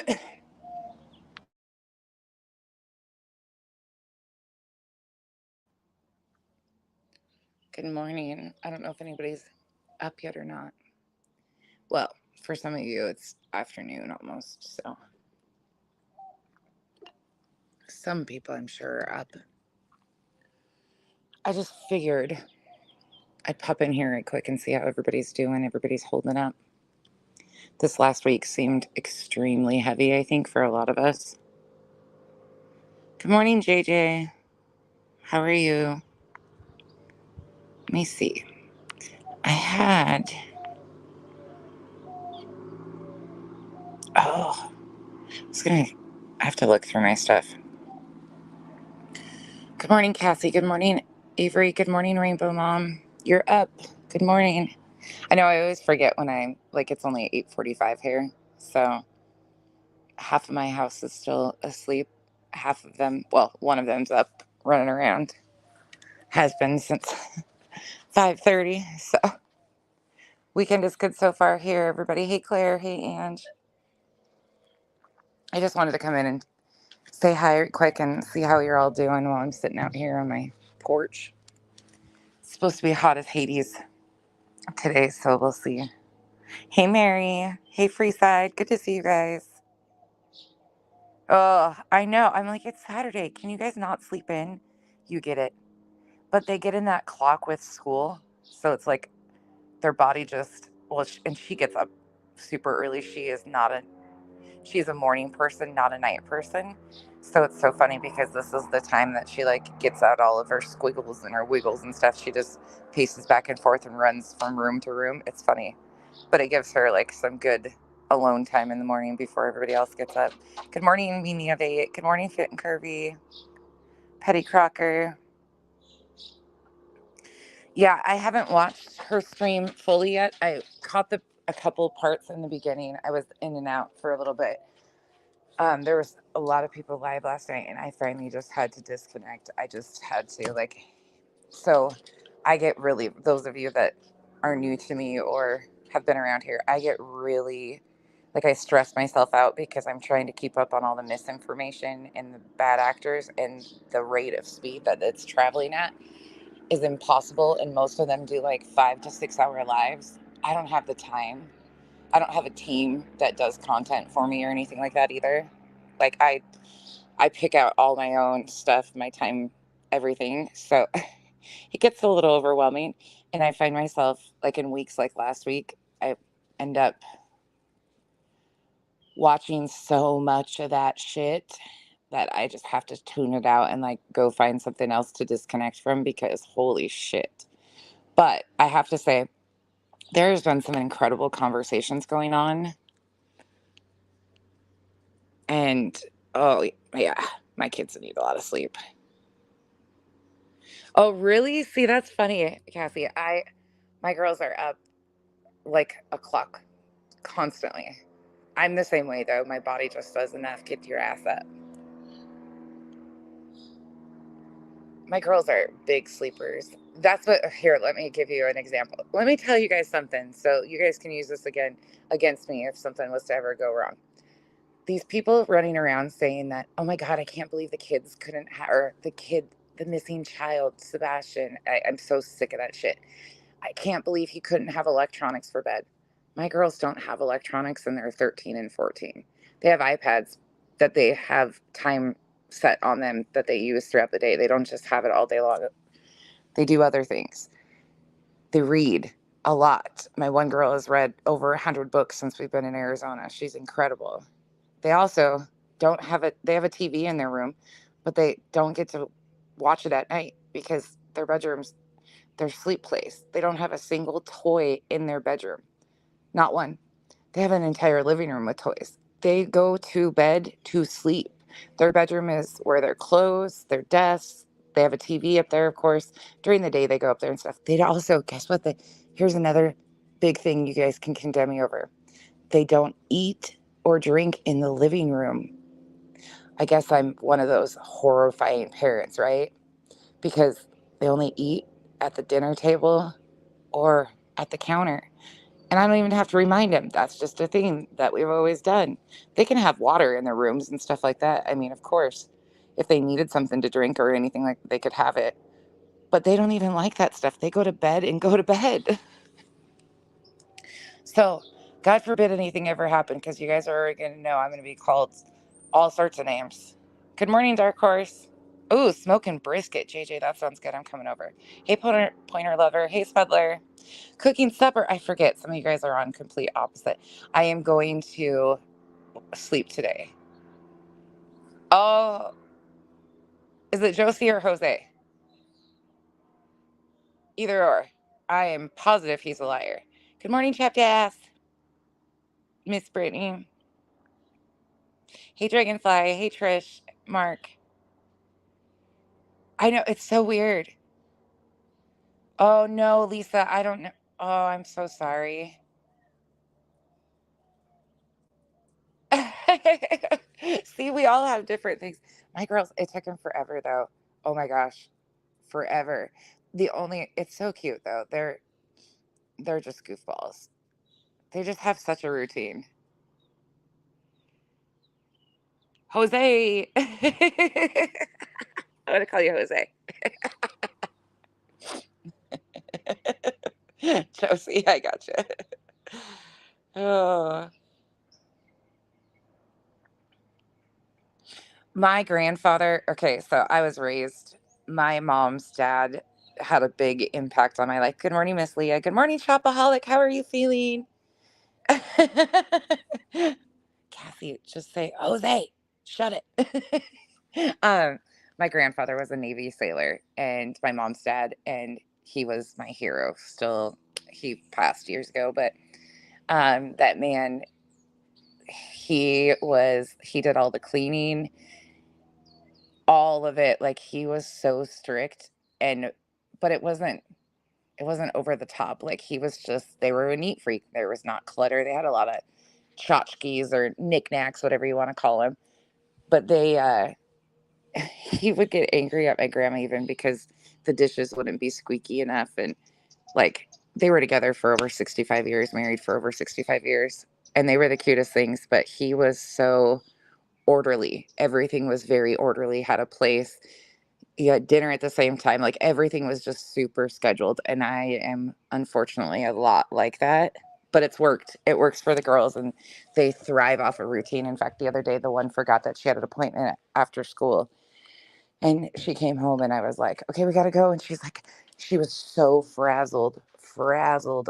Good morning. I don't know if anybody's up yet or not. Well, for some of you, it's afternoon almost. So some people, I'm sure, are up. I just figured I'd pop in here right quick and see how everybody's doing. Everybody's holding up. This last week seemed extremely heavy, I think, for a lot of us. Good morning, JJ. How are you? Let me see. I had. Oh, I have to look through my stuff. Good morning, Cassie. Good morning, Avery. Good morning, Rainbow Mom. You're up. Good morning. I know I always forget when it's only 8:45 here. So half of my house is still asleep. Half of them, well, one of them's up running around. Has been since 5:30. So weekend is good so far here, everybody. Hey, Claire. Hey, Ange. I just wanted to come in and say hi real quick and see how you're all doing while I'm sitting out here on my porch. It's supposed to be hot as Hades today, so we'll see. Hey, Mary. Hey, Freeside. Good to see you guys. Oh, I know. I'm like, it's Saturday. Can you guys not sleep in? You get it. But they get in that clock with school. So it's like their body just, well, and she gets up super early. She's a morning person, not a night person. So it's so funny because this is the time that she like gets out all of her squiggles and her wiggles and stuff. She just paces back and forth and runs from room to room. It's funny. But it gives her like some good alone time in the morning before everybody else gets up. Good morning, Mimi of 8. Good morning, Fit and Curvy. Petty Crocker. Yeah, I haven't watched her stream fully yet. I caught a couple parts in the beginning. I was in and out for a little bit. There was a lot of people live last night, and I finally just had to disconnect. I just had to so I get really, those of you that are new to me or have been around here, I get really, I stress myself out because I'm trying to keep up on all the misinformation and the bad actors, and the rate of speed that it's traveling at is impossible. And most of them do like 5 to 6 hour lives. I don't have the time. I don't have a team that does content for me or anything like that either. Like I pick out all my own stuff, my time, everything. So it gets a little overwhelming. And I find myself like in weeks like last week, I end up watching so much of that shit that I just have to tune it out and like go find something else to disconnect from because holy shit. But I have to say, there's been some incredible conversations going on. And oh, yeah, my kids need a lot of sleep. Oh, really? See, that's funny, Cassie. My girls are up like a clock constantly. I'm the same way though. My body just does enough. Get your ass up. My girls are big sleepers. That's what, here, let me give you an example. Let me tell you guys something so you guys can use this again against me if something was to ever go wrong. These people running around saying that, oh my God, I can't believe the kids couldn't have, or the missing child, Sebastian. I'm so sick of that shit. I can't believe he couldn't have electronics for bed. My girls don't have electronics and they're 13 and 14. They have iPads that they have time set on them that they use throughout the day. They don't just have it all day long. They do other things. They read a lot. My one girl has read over 100 books since we've been in Arizona. She's incredible. They also they have a TV in their room, but they don't get to watch it at night because their bedroom's their sleep place. They don't have a single toy in their bedroom. Not one. They have an entire living room with toys. They go to bed to sleep. Their bedroom is where their clothes, their desks, they have a TV up there, of course. During the day, they go up there and stuff. They also, guess what? Here's another big thing you guys can condemn me over. They don't eat or drink in the living room. I guess I'm one of those horrifying parents, right? Because they only eat at the dinner table or at the counter. And I don't even have to remind them. That's just a thing that we've always done. They can have water in their rooms and stuff like that. I mean, of course, if they needed something to drink or anything like they could have it. But they don't even like that stuff. They go to bed and go to bed. So, God forbid anything ever happened because you guys are going to know I'm going to be called all sorts of names. Good morning, Dark Horse. Ooh, smoking brisket. JJ, that sounds good. I'm coming over. Hey, Pointer Lover. Hey, Spuddler. Cooking supper. I forget. Some of you guys are on complete opposite. I am going to sleep today. Oh, is it Josie or Jose? Either or. I am positive he's a liar. Good morning, chapped ass. Miss Brittany. Hey, Dragonfly. Hey, Trish. Mark. I know. It's so weird. Oh, no, Lisa. I don't know. Oh, I'm so sorry. See, we all have different things. My girls, it took them forever, though. Oh, my gosh. Forever. It's so cute, though. They're just goofballs. They just have such a routine. Jose. I'm going to call you Jose. Josie, I gotcha. Oh, my grandfather. Okay, so I was raised. My mom's dad had a big impact on my life. Good morning, Miss Leah. Good morning, Shopaholic. How are you feeling? Kathy, just say Jose. Shut it. um, my grandfather was a Navy sailor, and my mom's dad, and he was my hero. Still, he passed years ago, but that man, he did all the cleaning, all of it. Like he was so strict, and but it wasn't over the top. Like he was just they were a neat freak. There was not clutter. They had a lot of tchotchkes or knickknacks, whatever you want to call them. But he would get angry at my grandma even because the dishes wouldn't be squeaky enough. And like they were together for over 65 years, married for over 65 years, and they were the cutest things. But he was so orderly. Everything was very orderly, had a place. You had dinner at the same time. Like everything was just super scheduled. And I am unfortunately a lot like that. But it's worked. It works for the girls and they thrive off a routine. In fact, the other day, the one forgot that she had an appointment after school. And she came home and I was like, okay, we got to go. And she's like, she was so frazzled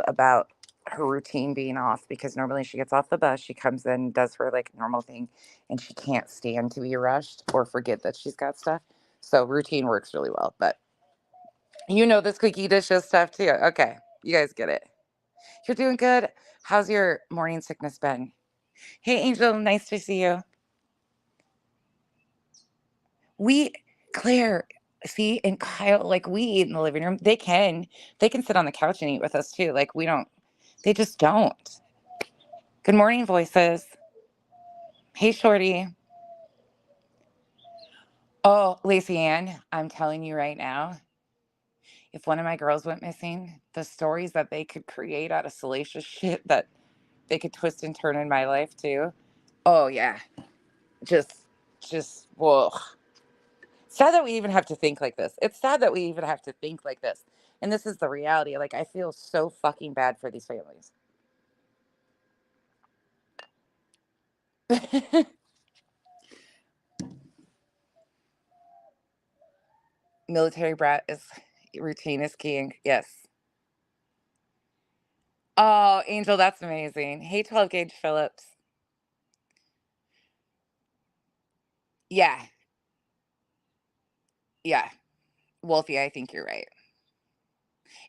about her routine being off because normally she gets off the bus, she comes in, does her like normal thing, and she can't stand to be rushed or forget that she's got stuff. So routine works really well. But the squeaky dishes stuff too. Okay. You guys get it. You're doing good. How's your morning sickness been? Hey, Angel. Nice to see you. We, Claire, see, and Kyle, like we eat in the living room. They can sit on the couch and eat with us too. Like we don't, they just don't. Good morning, voices. Hey, Shorty. Oh, Lacey Ann, I'm telling you right now, if one of my girls went missing, the stories that they could create out of salacious shit that they could twist and turn in my life too. Oh yeah, just, whoa. Sad that we even have to think like this. It's sad that we even have to think like this. And this is the reality. Like, I feel so fucking bad for these families. Military brat is routine is king. Yes. Oh, Angel, that's amazing. Hey, 12 gauge Phillips. Yeah. Yeah. Wolfie, I think you're right.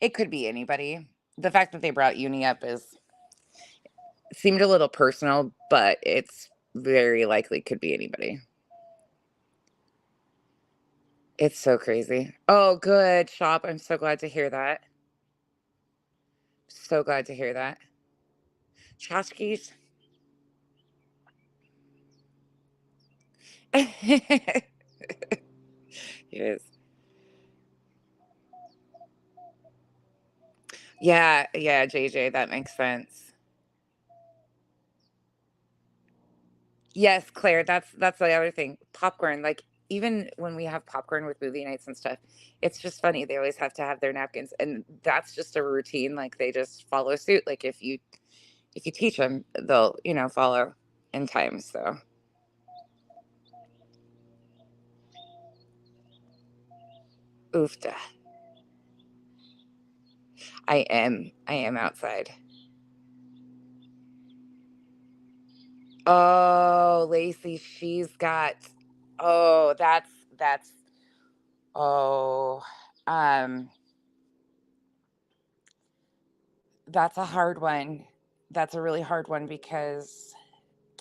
It could be anybody. The fact that they brought Uni up seemed a little personal, but it's very likely could be anybody. It's so crazy. Oh, good, Shop. I'm so glad to hear that. So glad to hear that. Tchotchkes. Yes. Yeah, yeah, JJ, that makes sense. Yes, Claire, that's the other thing. Popcorn, like even when we have popcorn with movie nights and stuff, it's just funny. They always have to have their napkins, and that's just a routine. Like they just follow suit. Like if you teach them, they'll follow in time. So oofta, I am outside. Oh, Lacey, she's got. Oh, that's. Oh, um, that's a hard one. That's a really hard one because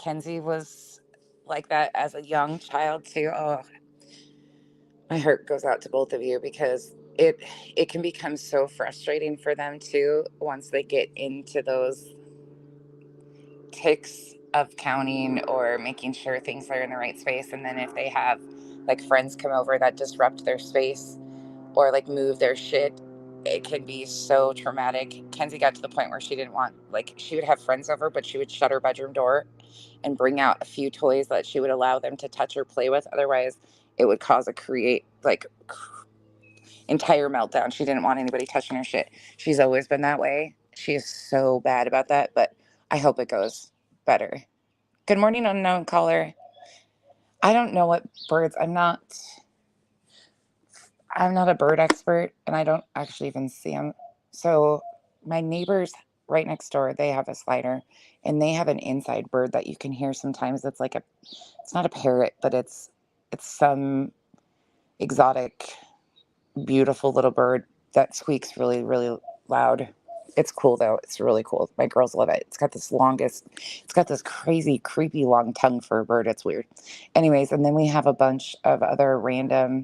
Kenzie was like that as a young child too. Oh, my heart goes out to both of you because it can become so frustrating for them too once they get into those ticks of counting or making sure things are in the right space. And then if they have like friends come over that disrupt their space or like move their shit, it can be so traumatic. Kenzie got to the point where she didn't want, like, she would have friends over, but she would shut her bedroom door and bring out a few toys that she would allow them to touch or play with. Otherwise, it would cause a create like entire meltdown. She didn't want anybody touching her shit. She's always been that way. She is so bad about that, but I hope it goes better. Good morning, unknown caller. I don't know what birds. I'm not a bird expert, and I don't actually even see them. So my neighbors right next door, they have a slider, and they have an inside bird that you can hear sometimes. It's like it's not a parrot, but it's some exotic, beautiful little bird that squeaks really, really loud. It's cool though. It's really cool. My girls love it. It's got this crazy, creepy long tongue for a bird. It's weird. Anyways, and then we have a bunch of other random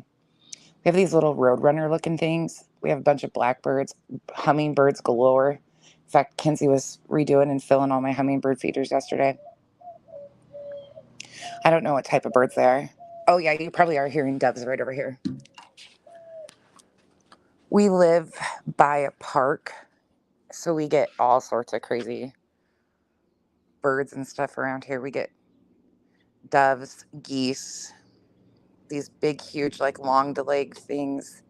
we have these little roadrunner looking things. We have a bunch of blackbirds, hummingbirds galore. In fact, Kenzie was redoing and filling all my hummingbird feeders yesterday. I don't know what type of birds they are. Oh, yeah, you probably are hearing doves right over here. We live by a park, so we get all sorts of crazy birds and stuff around here. We get doves, geese, these big, huge, like long-legged things.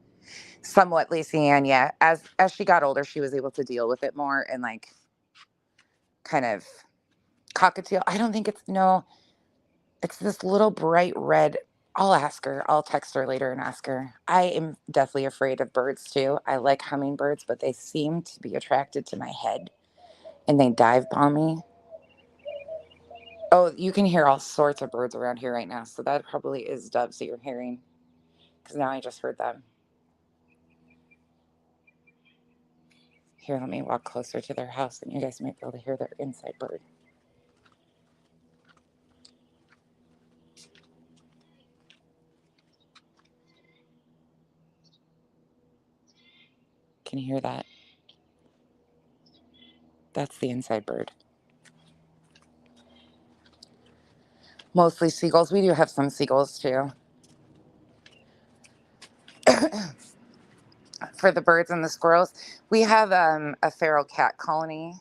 Somewhat Lacey Ann, yeah. As she got older, she was able to deal with it more and like kind of cockatiel. I don't think it's no. It's this little bright red. I'll ask her. I'll text her later and ask her. I am deathly afraid of birds too. I like hummingbirds, but they seem to be attracted to my head and they dive bomb me. Oh, you can hear all sorts of birds around here right now. So that probably is doves that you're hearing because now I just heard them. Here, let me walk closer to their house and you guys might be able to hear their inside bird. Can you hear that? That's the inside bird. Mostly seagulls. We do have some seagulls too. For the birds and the squirrels, we have a feral cat colony,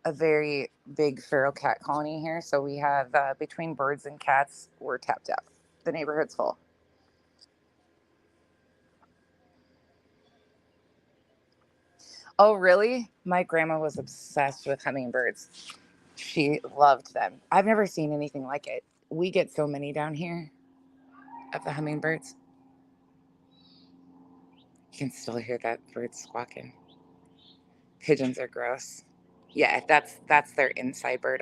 a very big feral cat colony here. So we have between birds and cats, we're tapped out. The neighborhood's full. Oh, really? My grandma was obsessed with hummingbirds. She loved them. I've never seen anything like it. We get so many down here of the hummingbirds. You can still hear that bird squawking. Pigeons are gross. Yeah, that's their inside bird.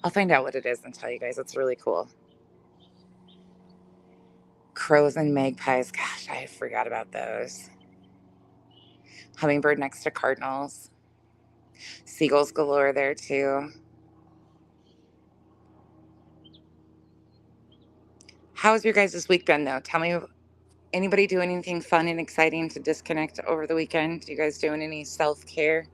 I'll find out what it is and tell you guys. It's really cool. Crows and magpies. Gosh, I forgot about those. Hummingbird next to cardinals. Seagulls galore there too. How's your guys' week been though? Tell me, anybody do anything fun and exciting to disconnect over the weekend? You guys doing any self care?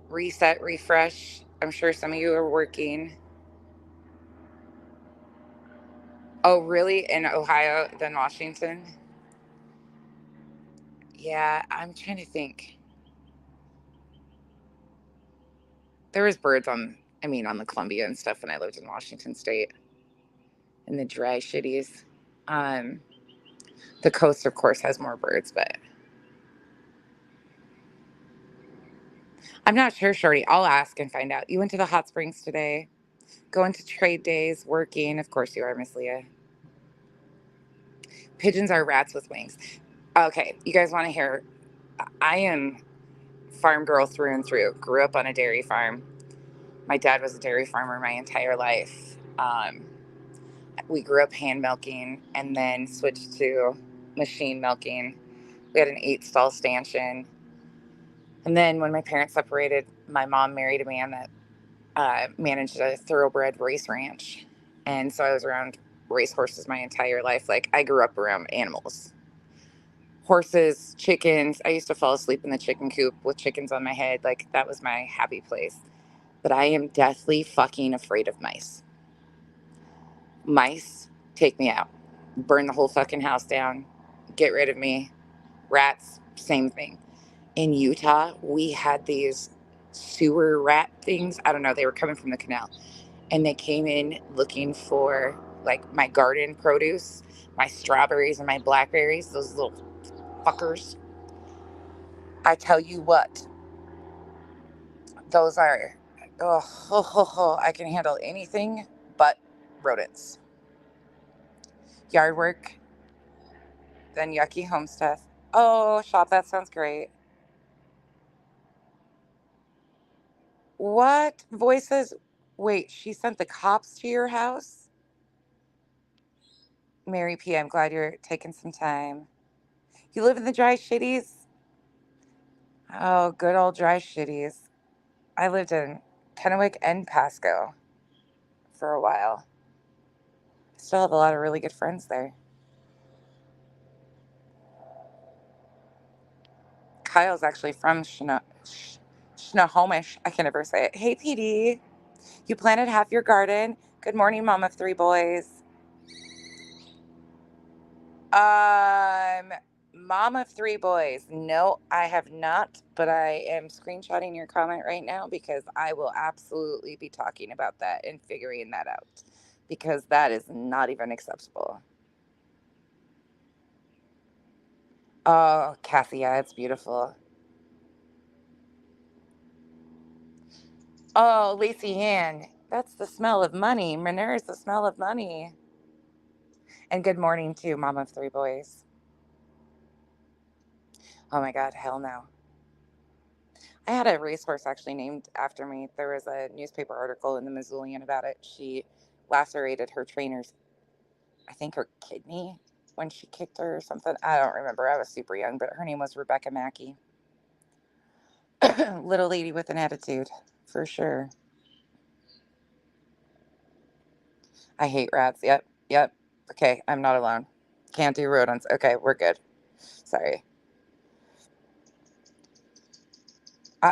Reset, refresh? I'm sure some of you are working. Oh, really? In Ohio than Washington? Yeah, I'm trying to think. There was birds on. I mean, on the Columbia and stuff when I lived in Washington State in the dry shitties. Um, the coast, of course, has more birds, but I'm not sure, Shorty. I'll ask and find out. You went to the hot springs today, going to trade days, working. Of course, you are, Miss Leah. Pigeons are rats with wings. Okay, you guys want to hear? I am farm girl through and through. Grew up on a dairy farm. My dad was a dairy farmer my entire life. We grew up hand milking and then switched to machine milking. We had an 8 stall stanchion. And then when my parents separated, my mom married a man that managed a thoroughbred race ranch. And so I was around race horses my entire life. Like, I grew up around animals, horses, chickens. I used to fall asleep in the chicken coop with chickens on my head. Like, that was my happy place. But I am deathly fucking afraid of mice. Mice take me out, burn the whole fucking house down, get rid of me. Rats, same thing. In Utah, we had these sewer rat things. I don't know, they were coming from the canal. And they came in looking for like my garden produce, my strawberries and my blackberries, those little fuckers. I tell you what, those are, oh, ho, ho, ho, I can handle anything but rodents. Yard work, then yucky home stuff. Oh, shop, that sounds great. What voices? Wait, she sent the cops to your house? Mary P., I'm glad you're taking some time. You live in the dry shitties? Oh, good old dry shitties. I lived in Kennewick and Pasco for a while. Still have a lot of really good friends there. Kyle's actually from Snohomish. I can never say it. Hey, PD. You planted half your garden. Good morning, mom of 3 boys. Um, Mom of 3 boys. No, I have not, but I am screenshotting your comment right now because I will absolutely be talking about that and figuring that out because that is not even acceptable. Oh, Cassie, yeah, it's beautiful. Oh, Lacey Ann, that's the smell of money. Manure is the smell of money. And good morning to Mom of 3 boys. Oh my God, hell no. I had a racehorse actually named after me. There was a newspaper article in the Missoulian about it. She lacerated her trainer's, I think her kidney when she kicked her or something. I don't remember. I was super young, but her name was Rebecca Mackey. Little lady with an attitude, for sure. I hate rats. Yep, yep. Okay, I'm not alone. Can't do rodents. Okay, we're good. Sorry.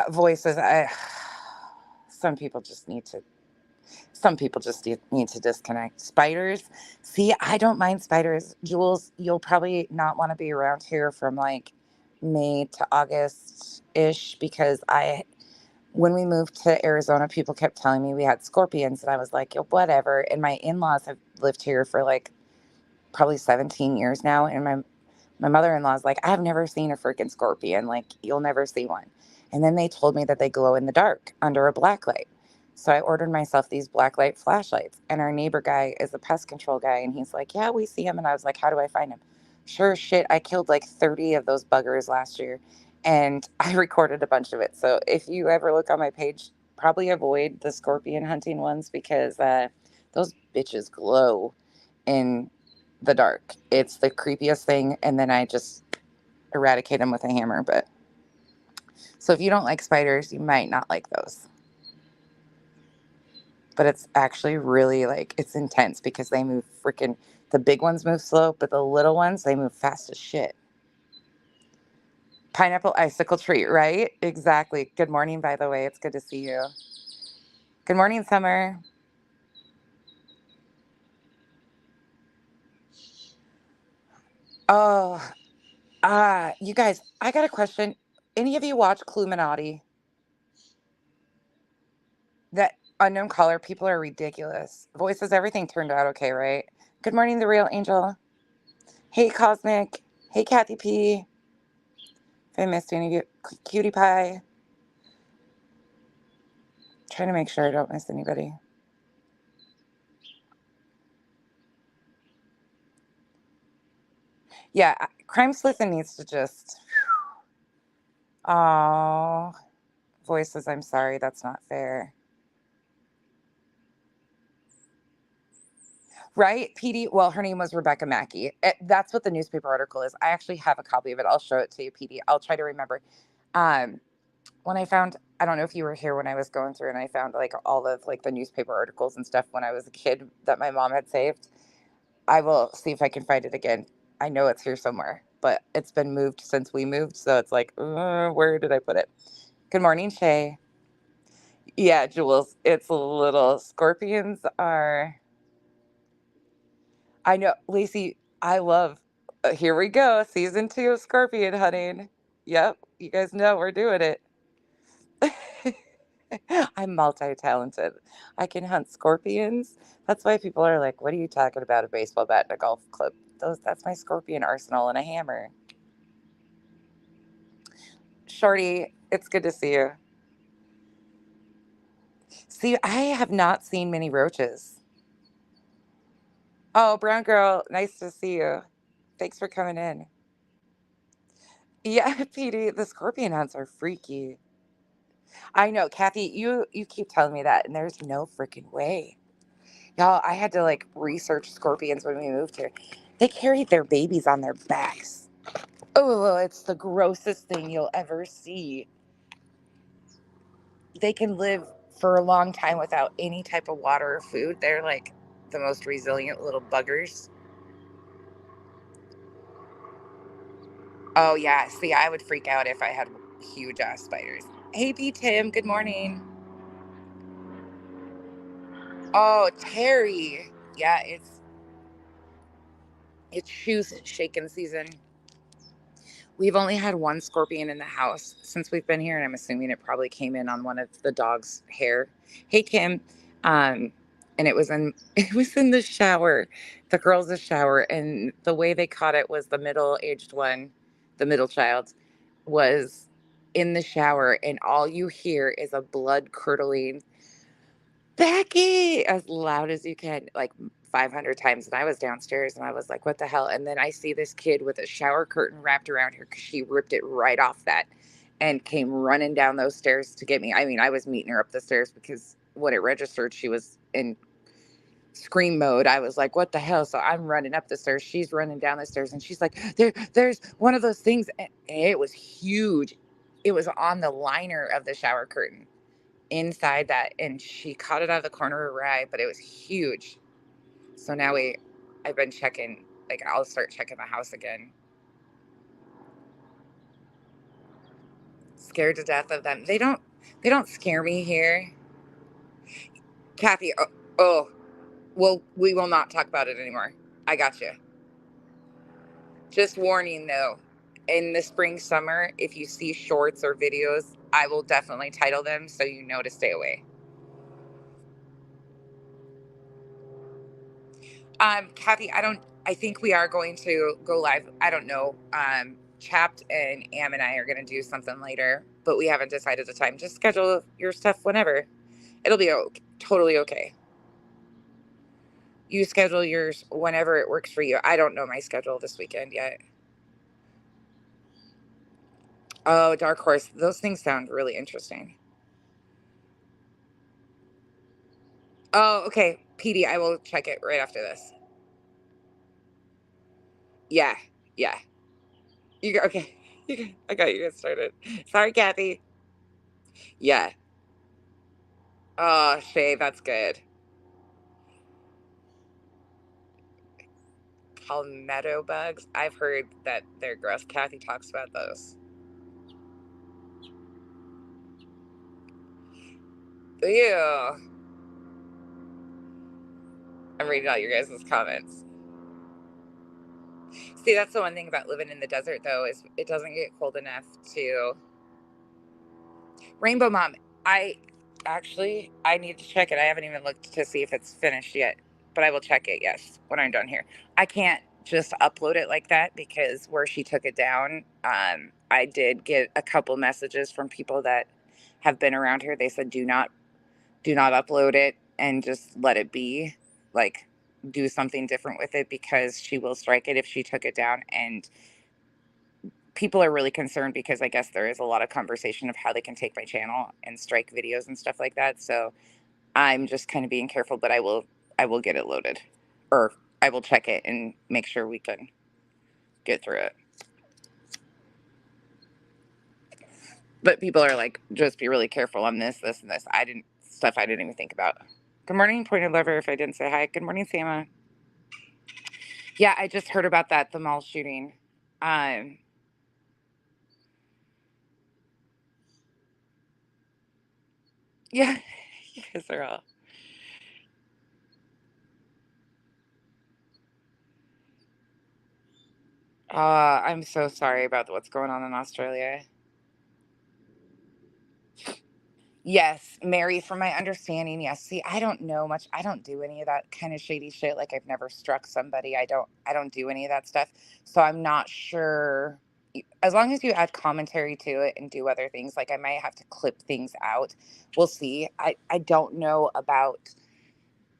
Voices. Some people just need to Some people just need to disconnect. Spiders, see, I don't mind spiders. Jules, you'll probably not want to be around here from like May to August ish because when we moved to Arizona, people kept telling me we had scorpions, and I was like, "Yo, whatever." And my in laws have lived here for like probably 17 years now, and my mother-in-law is like, I've never seen a freaking scorpion. Like, you'll never see one. And then they told me that they glow in the dark under a black light. So I ordered myself these black light flashlights. And our neighbor guy is a pest control guy. And he's like, yeah, we see him. And I was like, how do I find him? Sure as shit, I killed like 30 of those buggers last year. And I recorded a bunch of it. So if you ever look on my page, probably avoid the scorpion hunting ones because those bitches glow in the dark. It's the creepiest thing. And then I just eradicate them with a hammer. But so if you don't like spiders, you might not like those. But it's actually really like it's intense because they move freaking. The big ones move slow, but the little ones they move fast as shit. Pineapple icicle treat, right? Exactly. Good morning, by the way. It's good to see you. Good morning, Summer. Oh, you guys, I got a question. Any of you watch Cluminati? That Unknown caller, people are ridiculous. Voices, everything turned out okay, right? Good morning, the real angel. Hey, Cosmic. Hey, Kathy P. If I missed any of you, Cutie Pie. Trying to make sure I don't miss anybody. Yeah, Crime Sleuthing needs to just. Oh, Voices, I'm sorry, that's not fair. Right, PD? Well, her name was Rebecca Mackey. That's what the newspaper article is. I actually have a copy of it. I'll show it to you, PD. I'll try to remember. Um, when I found, I don't know if you were here when I was going through and I found like all of like the newspaper articles and stuff when I was a kid that my mom had saved. I will see if I can find it again. I know it's here somewhere, but it's been moved since we moved, so it's like, where did I put it? Good morning, Shay. Yeah, Jules, it's a little. Scorpions are. I know, Lacey. I love. Here we go, season 2 of scorpion hunting. Yep, you guys know we're doing it. I'm multi-talented. I can hunt scorpions. That's why people are like, "What are you talking about? A baseball bat and a golf club?" That's my scorpion arsenal and a hammer. Shorty, it's good to see you. See, I have not seen many roaches. Oh, brown girl, nice to see you. Thanks for coming in. Yeah, PD, the scorpion hunts are freaky. I know, Kathy, you keep telling me that, and there's no freaking way. Y'all, I had to like research scorpions when we moved here. They carry their babies on their backs. Oh, it's the grossest thing you'll ever see. They can live for a long time without any type of water or food. They're like the most resilient little buggers. Oh yeah, see, I would freak out if I had huge ass spiders. Hey, B Tim, good morning. Oh, Terry. Yeah, it's shoes shaking season. We've only had one scorpion in the house since we've been here, and I'm assuming it probably came in on one of the dog's hair. Hey, Kim. Um, and it was in it was in the shower, the girls' shower, and the way they caught it was the middle-aged one, the middle child, was in the shower, and all you hear is a blood curdling Becky as loud as you can, like 500 times. And I was downstairs and I was like, what the hell? And then I see this kid with a shower curtain wrapped around her because she ripped it right off that and came running down those stairs to get me. I mean, I was meeting her up the stairs because when it registered, she was in scream mode. I was like, what the hell? So I'm running up the stairs. She's running down the stairs and she's like, there's one of those things. And it was huge. It was on the liner of the shower curtain inside that, and she caught it out of the corner of her eye, but it was huge. So now I've been checking, like I'll start checking the house again. Scared to death of them. They don't scare me here. Kathy, oh, well, we will not talk about it anymore. I got you. Just warning though, in the spring, summer, if you see shorts or videos, I will definitely title them so you know to stay away. Kathy, I think we are going to go live. I don't know. Chapped and Am and I are going to do something later, but we haven't decided the time. Just schedule your stuff whenever. It'll be totally okay. You schedule yours whenever it works for you. I don't know my schedule this weekend yet. Oh, Dark Horse. Those things sound really interesting. Oh, okay. PD, I will check it right after this. Yeah. Yeah. Okay. I got you guys started. Sorry, Kathy. Yeah. Oh, Shay, that's good. Palmetto bugs. I've heard that they're gross. Kathy talks about those. Ew. I'm reading all your guys' comments. See, that's the one thing about living in the desert, though, is it doesn't get cold enough to. Rainbow Mom, I Actually, I need to check it. I haven't even looked to see if it's finished yet, but I will check it, yes, when I'm done here. I can't just upload it like that because where she took it down, I did get a couple messages from people that have been around here. They said, do not upload it and just let it be. Like, do something different with it because she will strike it if she took it down. And people are really concerned because I guess there is a lot of conversation of how they can take my channel and strike videos and stuff like that. So I'm just kind of being careful, but I will get it loaded, or I will check it and make sure we can get through it. But people are like, just be really careful on this, this, and this. I didn't even think about. Good morning, Pointed Lover. If I didn't say hi, good morning, Sama. Yeah, I just heard about that, the mall shooting. Um, yeah, you guys are all. I'm so sorry about what's going on in Australia. Yes, Mary, from my understanding, yes. See, I don't know much. I don't do any of that kind of shady shit. Like I've never struck somebody. I don't do any of that stuff. So I'm not sure. As long as you add commentary to it and do other things, like I might have to clip things out. We'll see. I don't know about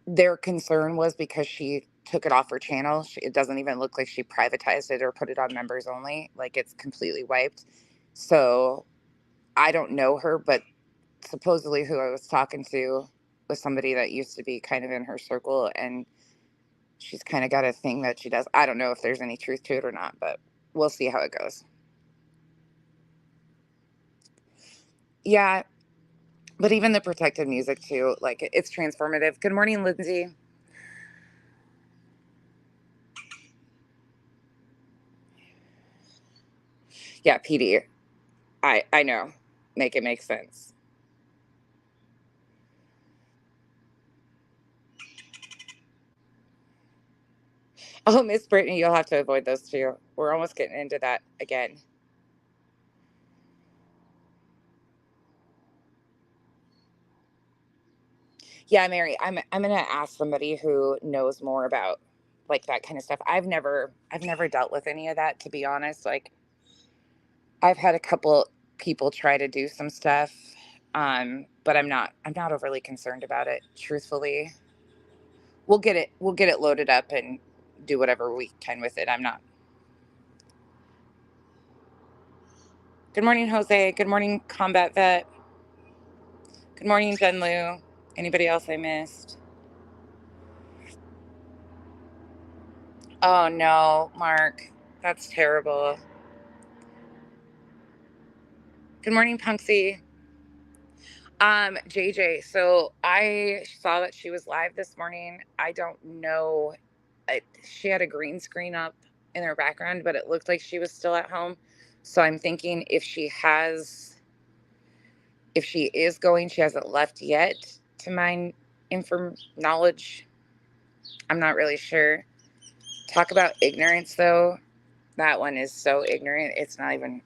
their concern was because she took it off her channel. It doesn't even look like she privatized it or put it on members only. Like it's completely wiped. So I don't know her, but supposedly who I was talking to was somebody that used to be kind of in her circle, and she's kind of got a thing that she does. I don't know if there's any truth to it or not, but we'll see how it goes. Yeah, but even the protected music too, like it's transformative. Good morning, Lindsay. Yeah, PD. I know. Make it make sense. Oh, Miss Brittany, you'll have to avoid those two. We're almost getting into that again. Yeah, Mary, I'm gonna ask somebody who knows more about like that kind of stuff. I've never dealt with any of that, to be honest. Like I've had a couple people try to do some stuff, but I'm not overly concerned about it. Truthfully, we'll get it loaded up and do whatever we can with it. I'm not. Good morning, Jose. Good morning, Combat Vet. Good morning, Jen Lu. Anybody else I missed? Oh no, Mark. That's terrible. Good morning, Punksy. JJ, so I saw that she was live this morning. I don't know. She had a green screen up in her background, but it looked like she was still at home. So I'm thinking if she is going, she hasn't left yet to my knowledge. I'm not really sure. Talk about ignorance though. That one is so ignorant. It's not even.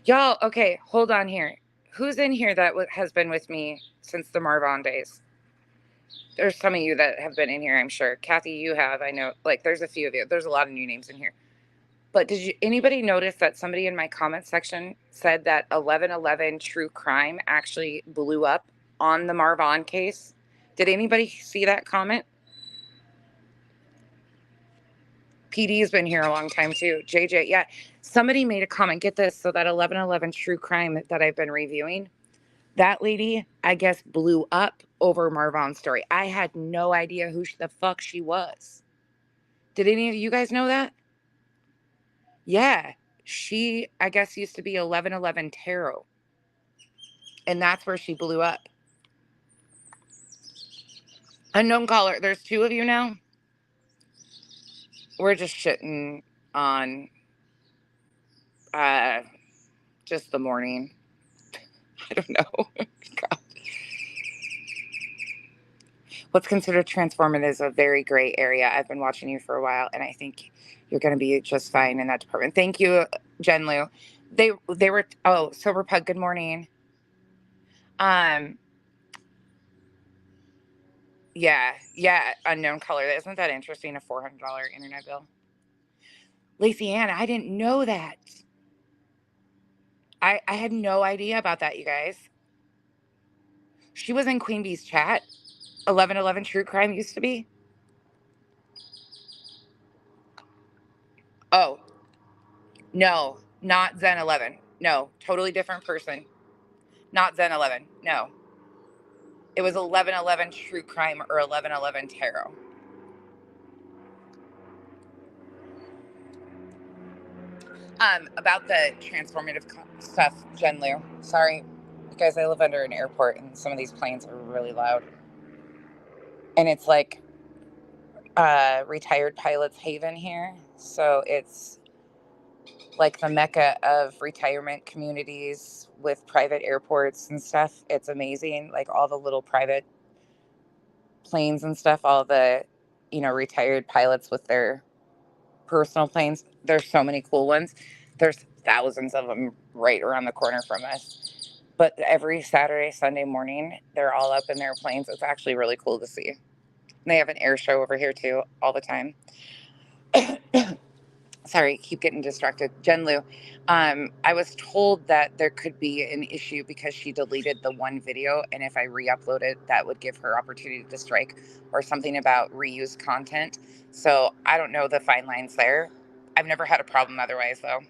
Y'all, okay, hold on here. Who's in here that has been with me since the Marvon days? There's some of you that have been in here, I'm sure. Kathy, you have. I know. Like, there's a few of you. There's a lot of new names in here. But did anybody notice that somebody in my comment section said that 1111 True Crime actually blew up on the Marvon case? Did anybody see that comment? PD has been here a long time too. JJ, yeah. Somebody made a comment. Get this. So that 1111 True Crime that I've been reviewing, that lady, I guess, blew up over Marvon's story. I had no idea who the fuck she was. Did any of you guys know that? Yeah. She, I guess, used to be 1111 Tarot. And that's where she blew up. Unknown caller. There's two of you now. We're just shitting on uh just the morning. I don't know. God. What's considered transformative is a very gray area. I've been watching you for a while, and I think you're going to be just fine in that department. Thank you, Jen Lu. They were. Oh, Sober Pug. Good morning. Um, yeah, yeah, unknown color. Isn't that interesting? A $400 internet bill. Lacey Ann, I didn't know that. I had no idea about that, you guys. She was in Queen Bee's chat. 1111 True Crime used to be. Oh, no, not Zen 11. No, totally different person. Not Zen 11. No. It was 1111 True Crime or 1111 Tarot. About the transformative stuff, Jen Liu. Sorry, you guys, I live under an airport and some of these planes are really loud. And it's like retired pilots haven here. So it's like the mecca of retirement communities with private airports and stuff. It's amazing. Like all the little private planes and stuff, all the, retired pilots with their personal planes. There's so many cool ones. There's thousands of them right around the corner from us. But every Saturday, Sunday morning, they're all up in their planes. It's actually really cool to see. And they have an air show over here too, all the time. Sorry, keep getting distracted. Jen Lu, I was told that there could be an issue because she deleted the one video, and if I re-upload it, that would give her opportunity to strike or something about reused content. So I don't know the fine lines there. I've never had a problem otherwise, though.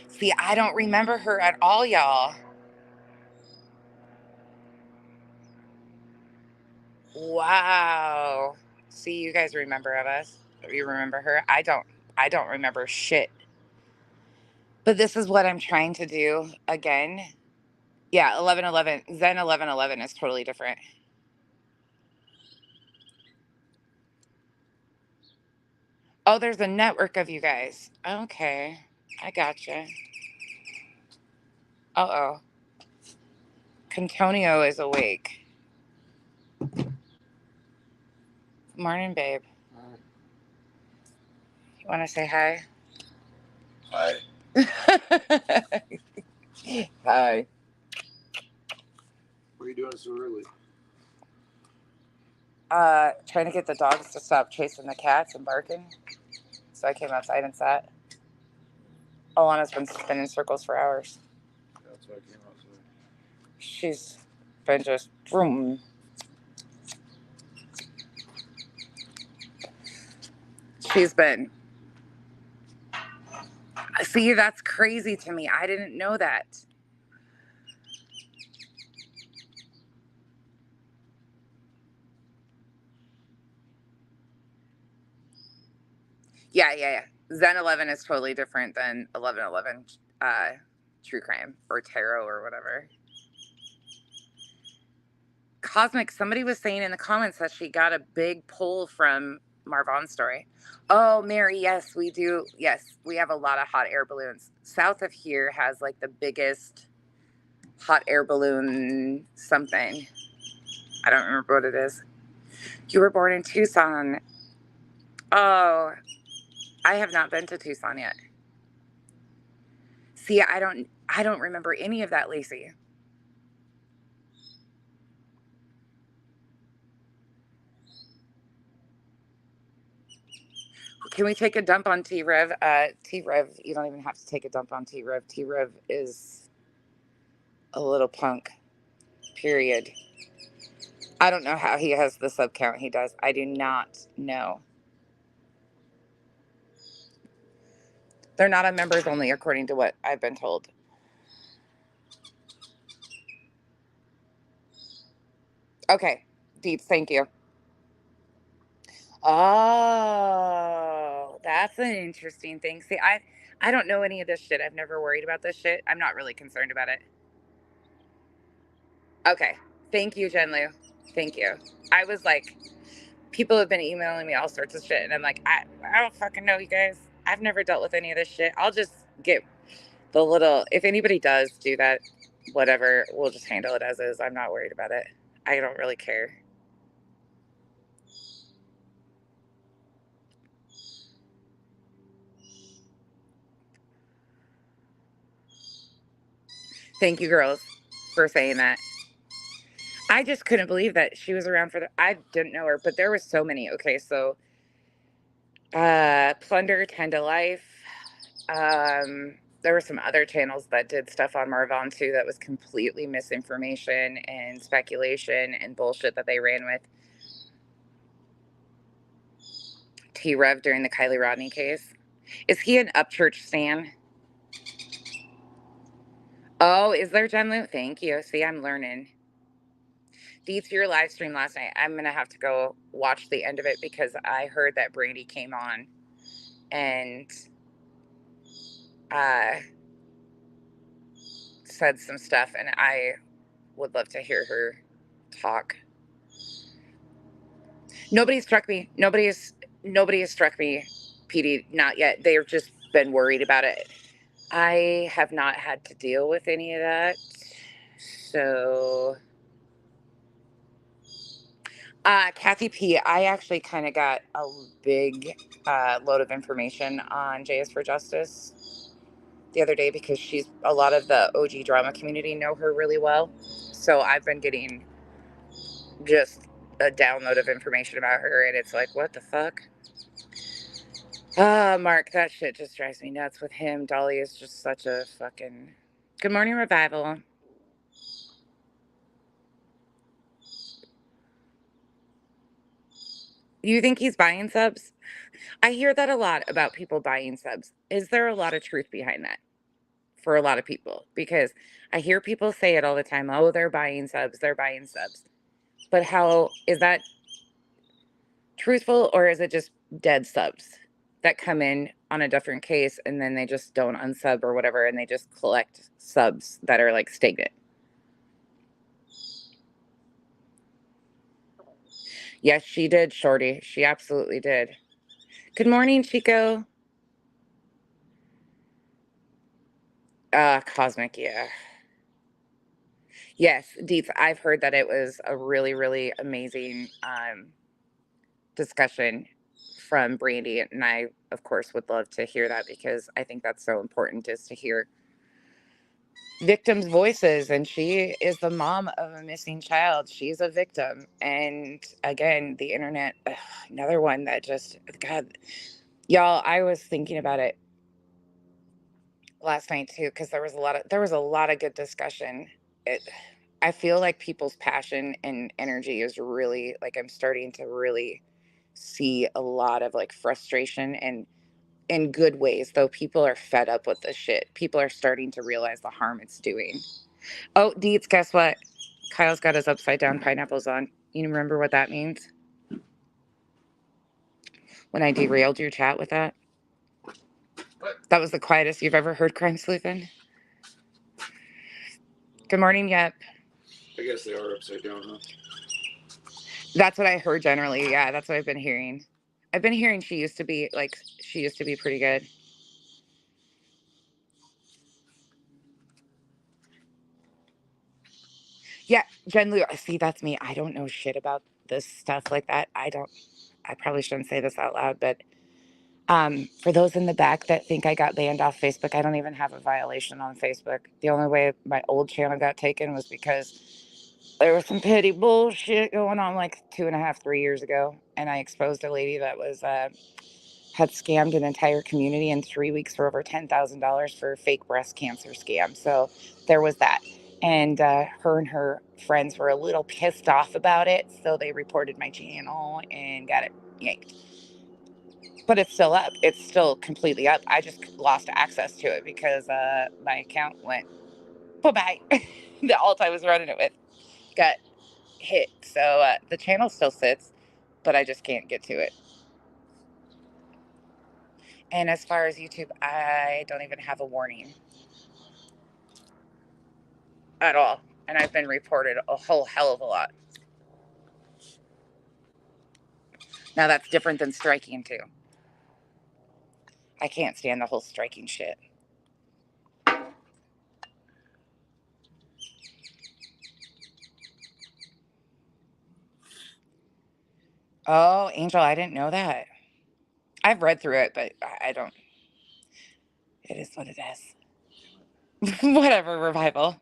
See, I don't remember her at all, y'all. Wow. See, you guys remember of us. You remember her? I don't. I don't remember shit. But this is what I'm trying to do again. Yeah, 1111. Zen 1111 is totally different. Oh, there's a network of you guys. Okay. I gotcha. Uh-oh. Contonio is awake. Morning, babe. You want to say hi? Hi. Hi. What are you doing so early? Trying to get the dogs to stop chasing the cats and barking. So I came outside and sat. Alana's been spinning circles for hours. That's why I came outside. She's been just vroom. She's been. See, that's crazy to me. I didn't know that. Yeah. Zen 11 is totally different than 1111 True Crime or Tarot or whatever. Cosmic, somebody was saying in the comments that she got a big pull from Marvon's story. Oh, Mary, yes, we do. Yes, we have a lot of hot air balloons. South of here has like the biggest hot air balloon something. I don't remember what it is. You were born in Tucson. Oh, I have not been to Tucson yet. See, I don't remember any of that, Lacey. Can we take a dump on T-Rev? T-Rev, you don't even have to take a dump on T-Rev. T-Rev is a little punk, period. I don't know how he has the sub count he does. I do not know. They're not on members only, according to what I've been told. Okay, Deeps, thank you. Oh, that's an interesting thing. See, I don't know any of this shit. I've never worried about this shit. I'm not really concerned about it. Okay. Thank you, Jen Lu. Thank you. I was like, people have been emailing me all sorts of shit, and I'm like, I don't fucking know, you guys. I've never dealt with any of this shit. I'll just get the little, if anybody does do that, whatever, we'll just handle it as is. I'm not worried about it. I don't really care. Thank you, girls, for saying that. I just couldn't believe that she was around for the. I didn't know her, but there were so many. Okay, so Plunder, Tend to Life. There were some other channels that did stuff on Marvon too that was completely misinformation and speculation and bullshit that they ran with. T Rev during the Kylie Rodney case. Is he an Upchurch stan? Oh, is there Jen Lou? Thank you. See, I'm learning. Deets, your live stream last night. I'm gonna have to go watch the end of it because I heard that Brandy came on and uh, said some stuff, and I would love to hear her talk. Nobody struck me. Nobody has struck me, PD. Not yet. They've just been worried about it. I have not had to deal with any of that. So, Kathy P, I actually kind of got a big load of information on J is for Justice the other day because she's a lot of the OG drama community know her really well. So I've been getting just a download of information about her, and it's like, what the fuck? Mark, that shit just drives me nuts with him. Dolly is just such a fucking. Good morning, Revival. You think he's buying subs? I hear that a lot about people buying subs. Is there a lot of truth behind that for a lot of people? Because I hear people say it all the time. Oh, they're buying subs. They're buying subs. But how is that truthful, or is it just dead subs that come in on a different case and then they just don't unsub or whatever and they just collect subs that are like stagnant? Yes, she did, Shorty. She absolutely did. Good morning, Chico. Cosmic, yeah. Yes, Deets, I've heard that it was a really, really amazing discussion from Brandy. And I, of course, would love to hear that because I think that's so important just to hear victims' voices. And she is the mom of a missing child. She's a victim. And again, the internet, another one that just, God, y'all, I was thinking about it last night too because there was a lot of good discussion. I feel like people's passion and energy is really like I'm starting to really see a lot of like frustration and in good ways, though people are fed up with this shit. People are starting to realize the harm it's doing. Oh, Deets, guess what? Kyle's got his upside down pineapples on. You remember what that means? When I derailed your chat with that? What? That was the quietest you've ever heard Crime Sleuthing. Good morning, Yep. I guess they are upside down, huh? That's what I heard generally. Yeah, that's what I've been hearing. I've been hearing she used to be pretty good. Yeah, Jen Lou. See, that's me. I don't know shit about this stuff like that. I probably shouldn't say this out loud, but for those in the back that think I got banned off Facebook, I don't even have a violation on Facebook. The only way my old channel got taken was because there was some petty bullshit going on like 2.5, 3 years ago, and I exposed a lady that was had scammed an entire community in 3 weeks for over $10,000 for a fake breast cancer scam. So there was that. And her and her friends were a little pissed off about it. So they reported my channel and got it yanked. But it's still up. It's still completely up. I just lost access to it because my account went bye-bye. The alt I was running it with got hit. So the channel still sits, but I just can't get to it. And as far as YouTube, I don't even have a warning at all. And I've been reported a whole hell of a lot. Now that's different than striking too. I can't stand the whole striking shit. Oh, Angel, I didn't know that. I've read through it, but I don't. It is what it is. Whatever, Revival.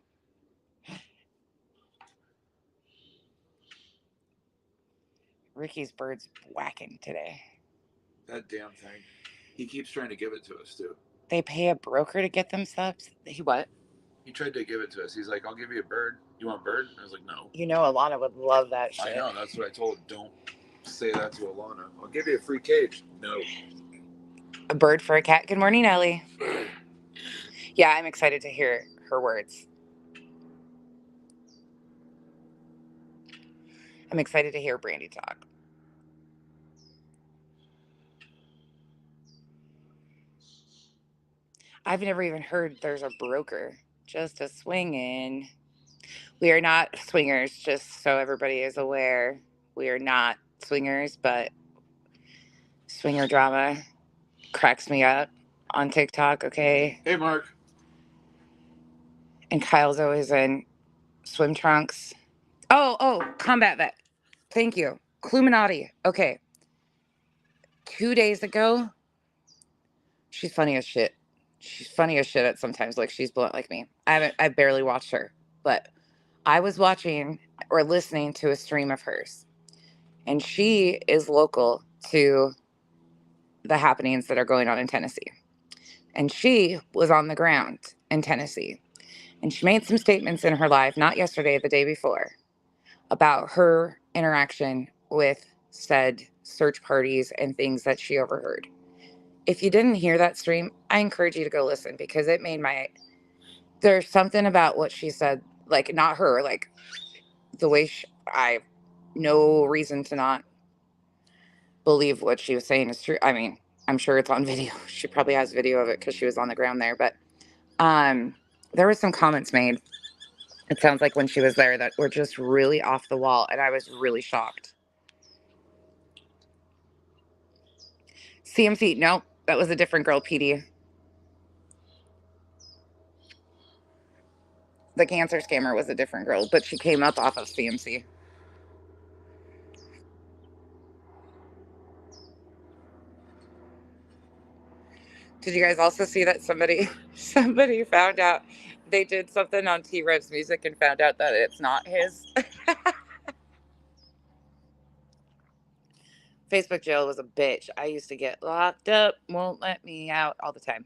Ricky's bird's whacking today. That damn thing. He keeps trying to give it to us too. They pay a broker to get them subs? He what? He tried to give it to us. He's like, "I'll give you a bird. You want a bird?" I was like, "No." You know Alana would love that shit. I know. That's what I told him. Don't say that to Alana. I'll give you a free cage. No. A bird for a cat. Good morning, Ellie. Yeah, I'm excited to hear her words. I'm excited to hear Brandy talk. I've never even heard there's a broker. Just a swingin'. We are not swingers, just so everybody is aware. We are not swingers, but swinger drama cracks me up on TikTok, okay? Hey, Mark. And Kyle's always in swim trunks. Oh, combat vet. Thank you. Cluminati. Okay. 2 days ago, she's funny as shit. She's funny as shit at sometimes, like she's blunt like me. I barely watched her, but I was watching or listening to a stream of hers, and she is local to the happenings that are going on in Tennessee. And she was on the ground in Tennessee. And she made some statements in her live, not yesterday, the day before, about her interaction with said search parties and things that she overheard. If you didn't hear that stream, I encourage you to go listen because it made my. There's something about what she said, like, not her, like, the way I no reason to not believe what she was saying is true. I mean, I'm sure it's on video. She probably has video of it because she was on the ground there. But there were some comments made. It sounds like when she was there that were just really off the wall, and I was really shocked. CMC, no, that was a different girl, PD. The cancer scammer was a different girl, but she came up off of CMC. Did you guys also see that somebody found out they did something on T-Rev's music and found out that it's not his? Facebook jail was a bitch. I used to get locked up, won't let me out all the time.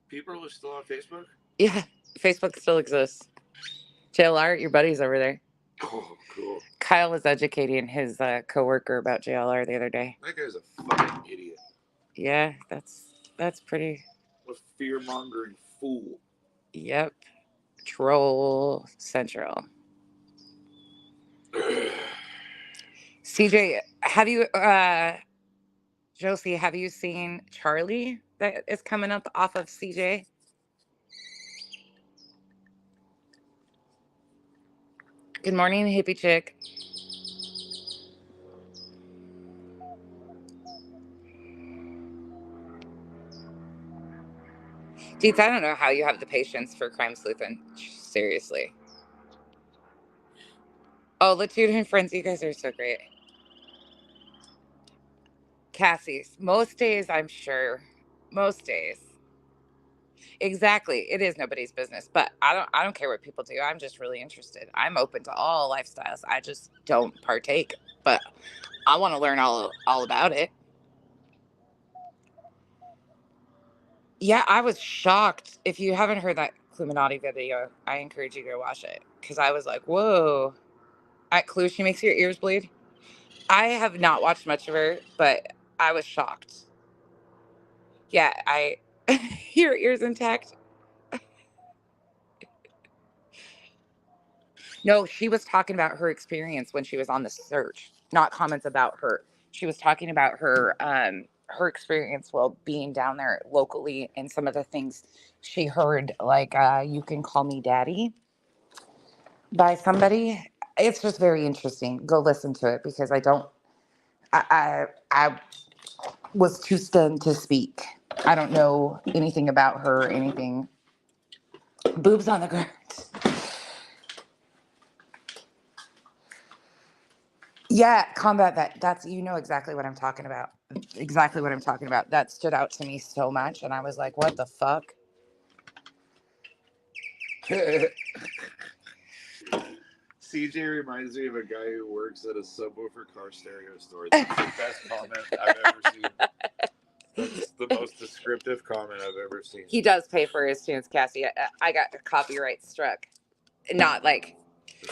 People are still on Facebook? Yeah, Facebook still exists. JLR, your buddy's over there. Oh, cool. Kyle was educating his coworker about JLR the other day. That guy's a fucking idiot. Yeah, that's pretty. What a fear-mongering fool. Yep. Troll Central. CJ, have you Josie, have you seen Charlie that is coming up off of CJ? Good morning, hippie chick. Dudes, I don't know how you have the patience for crime sleuthing. Seriously. Oh, Latude and friends, you guys are so great. Cassie's. Most days, I'm sure. Most days. Exactly. It is nobody's business. But I don't care what people do. I'm just really interested. I'm open to all lifestyles. I just don't partake. But I want to learn all about it. Yeah, I was shocked. If you haven't heard that Cluminati video, I encourage you to go watch it. Because I was like, whoa. At Clue, she makes your ears bleed. I have not watched much of her, but I was shocked. Yeah, your ears intact. No, she was talking about her experience when she was on the search, not comments about her. She was talking about her experience while being down there locally and some of the things she heard, like "You can call me daddy" by somebody. It's just very interesting. Go listen to it because I was too stunned to speak. I don't know anything about her or anything. Boobs on the ground. Yeah, combat vet. That's you know exactly what I'm talking about. Exactly what I'm talking about. That stood out to me so much, and I was like, "What the fuck?" CJ reminds me of a guy who works at a subwoofer car stereo store. That's the best comment I've ever seen. That's the most descriptive comment I've ever seen. He does pay for his tunes, Cassie. I got copyright struck. Not like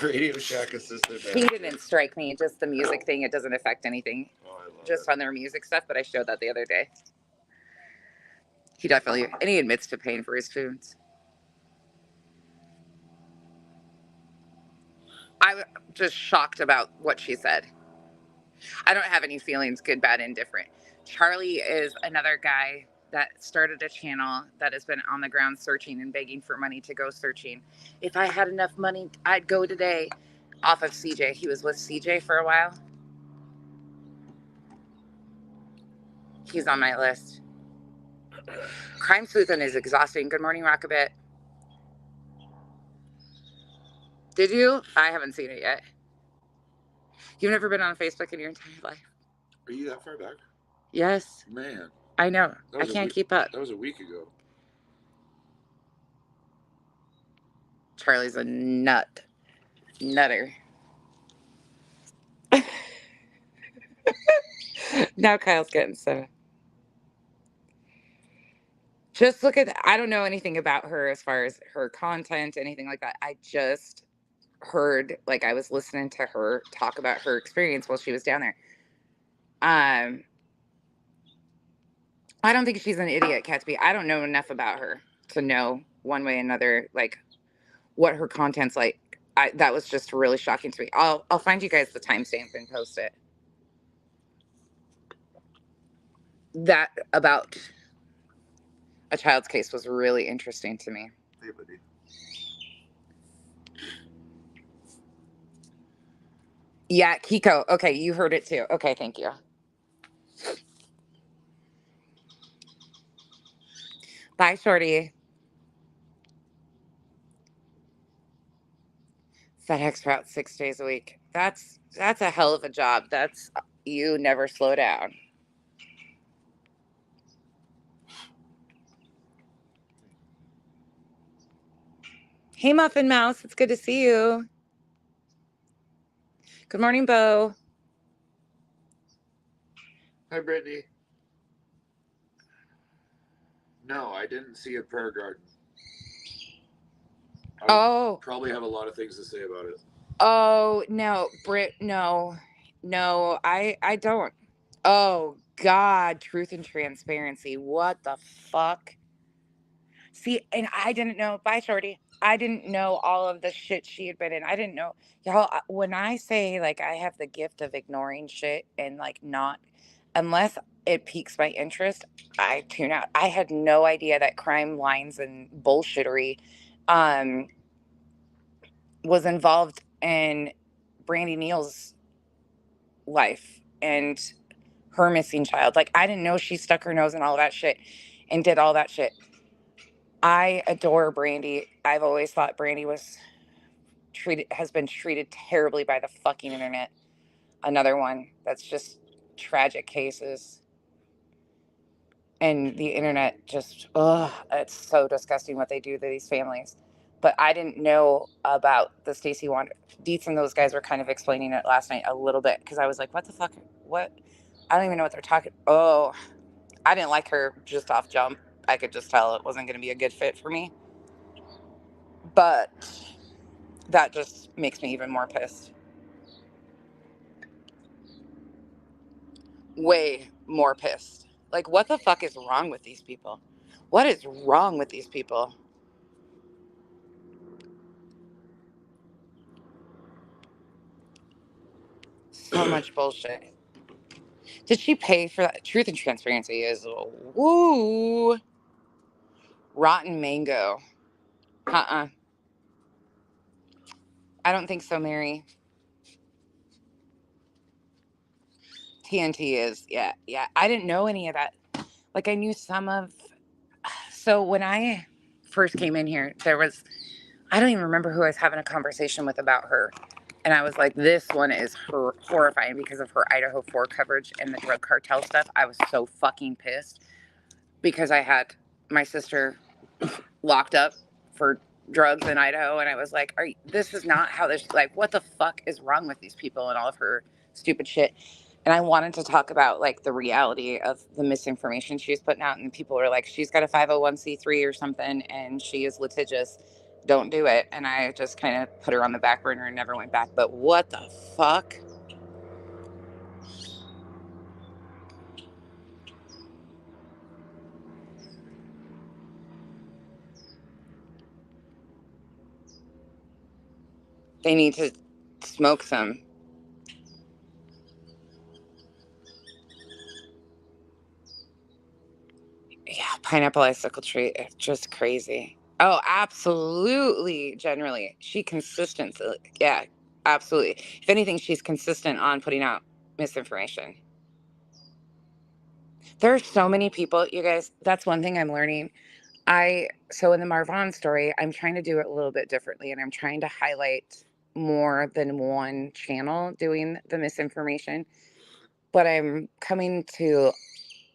Radio Shack assistant he manager. didn't strike me. Just the music thing. It doesn't affect anything. Oh, I love Just it. on their music stuff. But I showed that the other day. He definitely, and he admits to paying for his tunes. I'm just shocked about what she said. I don't have any feelings, good, bad, indifferent. Charlie is another guy that started a channel that has been on the ground searching and begging for money to go searching. If I had enough money, I'd go today. Off of CJ. He was with CJ for a while. He's on my list. Crime sleuthing is exhausting. Good morning, Rockabit. Did you? I haven't seen it yet. You've never been on Facebook in your entire life? Are you that far back? Yes. Man. I know. I can't keep up. That was a week ago. Charlie's a nutter. Now Kyle's getting so. Just look at, I don't know anything about her as far as her content, anything like that. I just heard, like, I was listening to her talk about her experience while she was down there. I don't think she's an idiot, Catsby. I don't know enough about her to know one way or another, like, what her content's like. That was just really shocking to me. I'll find you guys the timestamp and post it. That about a child's case was really interesting to me. Hey, buddy. Yeah, Kiko. Okay, you heard it too. Okay, thank you. Bye, Shorty. FedEx route 6 days a week. That's a hell of a job. That's, you never slow down. Hey, Muffin Mouse. It's good to see you. Good morning, Bo. Hi, Brittany. No, I didn't see a prayer garden. Oh. Probably have a lot of things to say about it. Oh, no, Brit, no, I don't. Oh, God, truth and transparency. What the fuck? See, and I didn't know, bye, Shorty. I didn't know all of the shit she had been in. I didn't know. Y'all, when I say, like, I have the gift of ignoring shit and, like, not, unless it piques my interest, I tune out. I had no idea that crime lines and bullshittery was involved in Brandy Neal's life and her missing child. Like, I didn't know she stuck her nose in all that shit and did all that shit. I adore Brandy. I've always thought Brandy has been treated terribly by the fucking internet. Another one that's just tragic cases. And the internet just, it's so disgusting what they do to these families. But I didn't know about the Stacey Wonder. Dietz and those guys were kind of explaining it last night a little bit because I was like, what the fuck? What? I don't even know what they're talking. Oh, I didn't like her just off jump. I could just tell it wasn't going to be a good fit for me. But that just makes me even more pissed. Way more pissed. Like, what the fuck is wrong with these people? What is wrong with these people? So much bullshit. Did she pay for that? Truth and transparency is woo. Rotten mango. I don't think so, Mary. TNT is, yeah. I didn't know any of that. Like, I knew some of. So when I first came in here, I don't even remember who I was having a conversation with about her. And I was like, this one is horrifying because of her Idaho 4 coverage and the drug cartel stuff. I was so fucking pissed because I had my sister locked up for drugs in Idaho, and I was like, this is not how this, like, what the fuck is wrong with these people and all of her stupid shit. And I wanted to talk about like the reality of the misinformation she's putting out, and people are like, she's got a 501c3 or something and she is litigious, don't do it. And I just kind of put her on the back burner and never went back. But what the fuck? They need to smoke some. Yeah, pineapple icicle tree, it's just crazy. Oh, absolutely. Generally, she consistent. Yeah, absolutely. If anything, she's consistent on putting out misinformation. There are so many people, you guys. That's one thing I'm learning. So in the Marvon story, I'm trying to do it a little bit differently, and I'm trying to highlight more than one channel doing the misinformation. But I'm coming to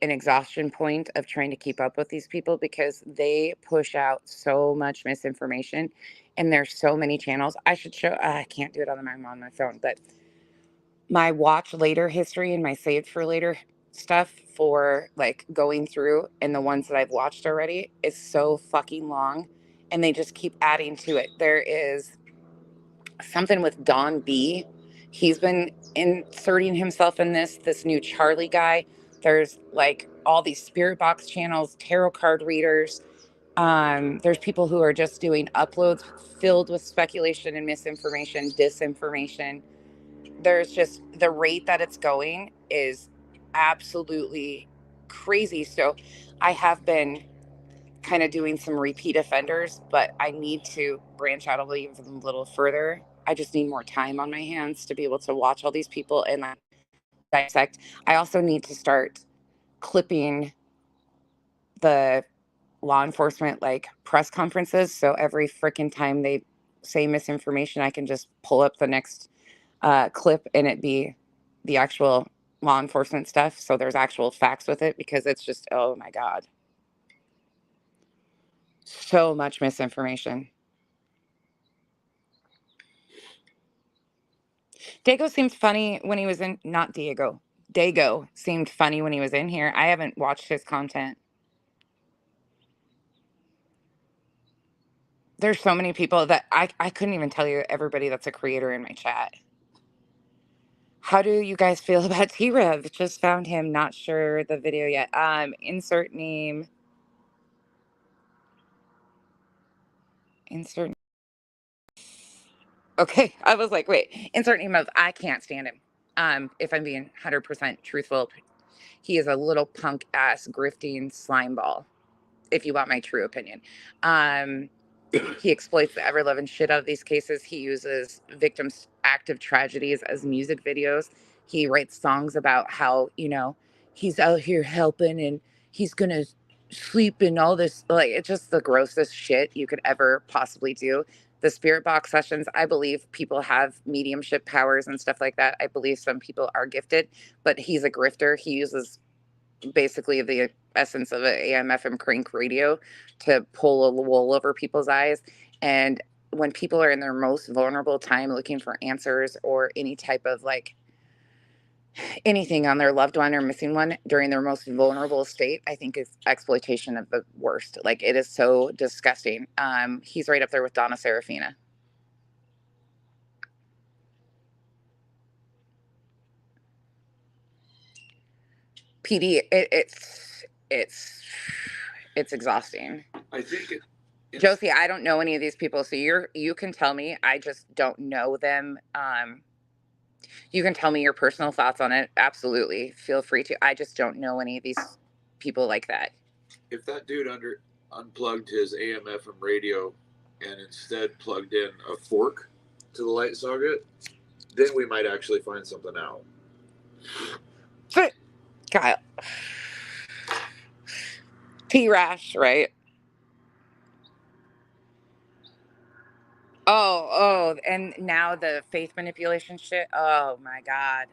an exhaustion point of trying to keep up with these people because they push out so much misinformation, and there's so many channels. I should show. I can't do it on my phone, but my watch later history and my saved for later stuff for like going through, and the ones that I've watched already is so fucking long, and they just keep adding to it. There is something with Don B. He's been inserting himself in this new Charlie guy. There's like all these spirit box channels, tarot card readers. There's people who are just doing uploads filled with speculation and misinformation, disinformation. There's just the rate that it's going is absolutely crazy. So I have been kind of doing some repeat offenders, but I need to branch out even a little further. I just need more time on my hands to be able to watch all these people and like dissect. I also need to start clipping the law enforcement like press conferences. So every freaking time they say misinformation, I can just pull up the next clip and it be the actual law enforcement stuff. So there's actual facts with it, because it's just, oh my God, so much misinformation. Dago seemed funny when he was in, not Diego. Dago seemed funny when he was in here. I haven't watched his content. There's so many people that I couldn't even tell you everybody that's a creator in my chat. How do you guys feel about T-Rev? Just found him, not sure the video yet. Insert name. Insert. Okay, I was like, wait, insert name of, I can't stand him. If I'm being 100% truthful, he is a little punk ass grifting slime ball, if you want my true opinion. He exploits the ever loving shit out of these cases. He uses victims' active tragedies as music videos. He writes songs about how, he's out here helping and he's gonna sleep in all this. Like, it's just the grossest shit you could ever possibly do. The spirit box sessions, I believe people have mediumship powers and stuff like that. I believe some people are gifted, but he's a grifter. He uses basically the essence of an AM/FM crank radio to pull a wool over people's eyes. And when people are in their most vulnerable time looking for answers or any type of like anything on their loved one or missing one during their most vulnerable state, I think is exploitation of the worst. Like, it is so disgusting. He's right up there with Donna Serafina. PD, it's exhausting. I think Josie, I don't know any of these people, so you can tell me. I just don't know them. You can tell me your personal thoughts on it. Absolutely, feel free to. I just don't know any of these people like that. if that dude unplugged his AM/FM radio and instead plugged in a fork to the light socket, then we might actually find something out. But Kyle, T-Rash, right? Oh, and now the faith manipulation shit. Oh my God,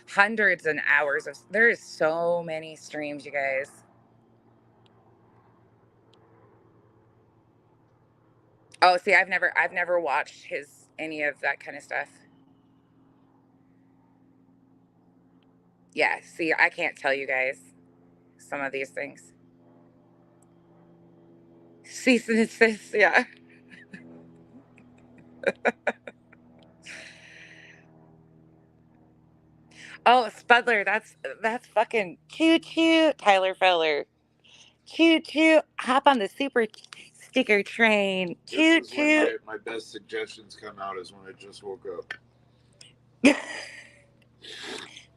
hundreds and hours of. There is so many streams, you guys. Oh, see, I've never watched any of that kind of stuff. Yeah, see, I can't tell you guys some of these things. Cease and desist, yeah. Oh, Spudler, that's fucking choo choo, Tyler Feller. Choo choo, hop on the super sticker train. Choo This is when choo. my best suggestions come out is when I just woke up.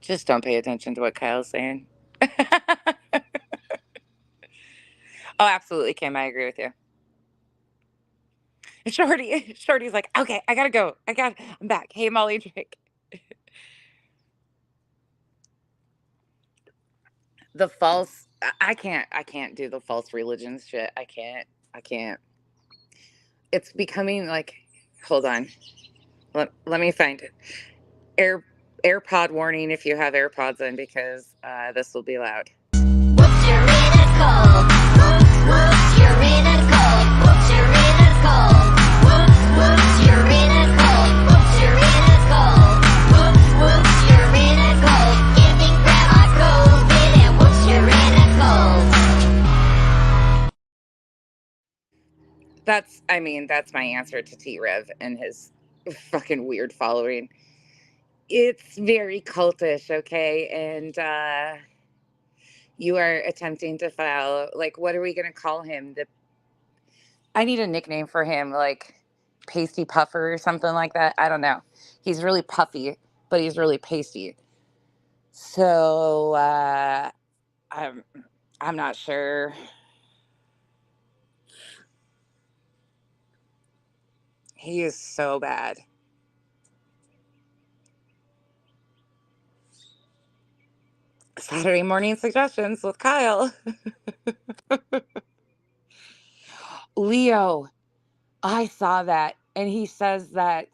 Just don't pay attention to what Kyle's saying. Oh, absolutely, Kim. I agree with you. Shorty's like, okay, I gotta go. I'm back. Hey, Molly, drink. The false. I can't do the false religions shit. I can't. It's becoming like. Hold on. Let me find it. Air AirPod warning if you have AirPods in because this will be loud. Whoops, you're in a cold. Whoops, you're in a cold. Whoops, you're in a cold. Whoops, you're in a cold. Whoops, you're in a cold. Whoops, you're in a cold. Giving grandma COVID and whoops, you're in a cold. That's my answer to T Rev and his fucking weird following. It's very cultish, okay? And you are attempting to file, like, what are we gonna call him? I need a nickname for him, like pasty puffer or something like that. I don't know. He's really puffy, but he's really pasty. So I'm not sure. He is so bad. Saturday morning suggestions with Kyle. Leo, I saw that, and he says that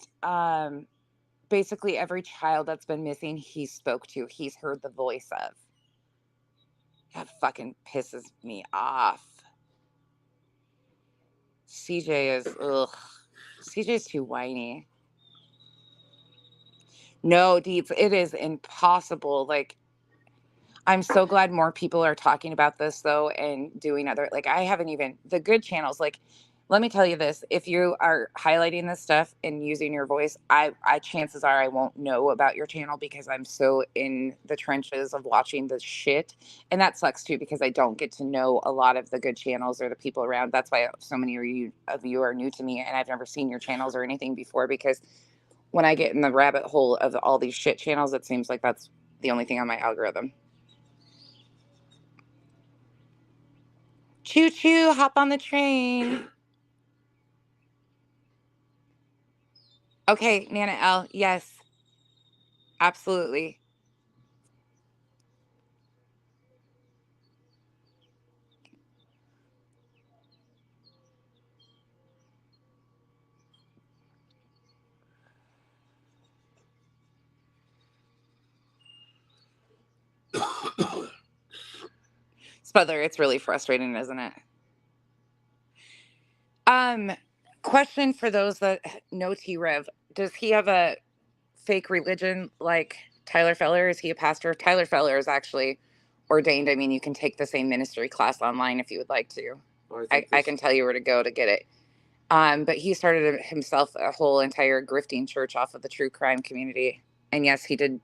basically every child that's been missing, he spoke to, he's heard the voice of. That fucking pisses me off. CJ is ugh. CJ's too whiny. No, Deeps, it is impossible. Like, I'm so glad more people are talking about this though and doing other, like, I haven't even the good channels, like, let me tell you this, if you are highlighting this stuff and using your voice, I chances are I won't know about your channel because I'm so in the trenches of watching the shit. And that sucks too because I don't get to know a lot of the good channels or the people around. That's why so many of you are new to me and I've never seen your channels or anything before because when I get in the rabbit hole of all these shit channels, it seems like that's the only thing on my algorithm. Choo choo, hop on the train. Okay, Nana L, yes, absolutely. Spudler, it's really frustrating, isn't it? Um, question for those that know T Rev. Does he have a fake religion like Tyler Feller? Is he a pastor? Tyler Feller is actually ordained. I mean, you can take the same ministry class online if you would like to. Well, I can tell you where to go to get it. But he started himself a whole entire grifting church off of the true crime community. And yes, he did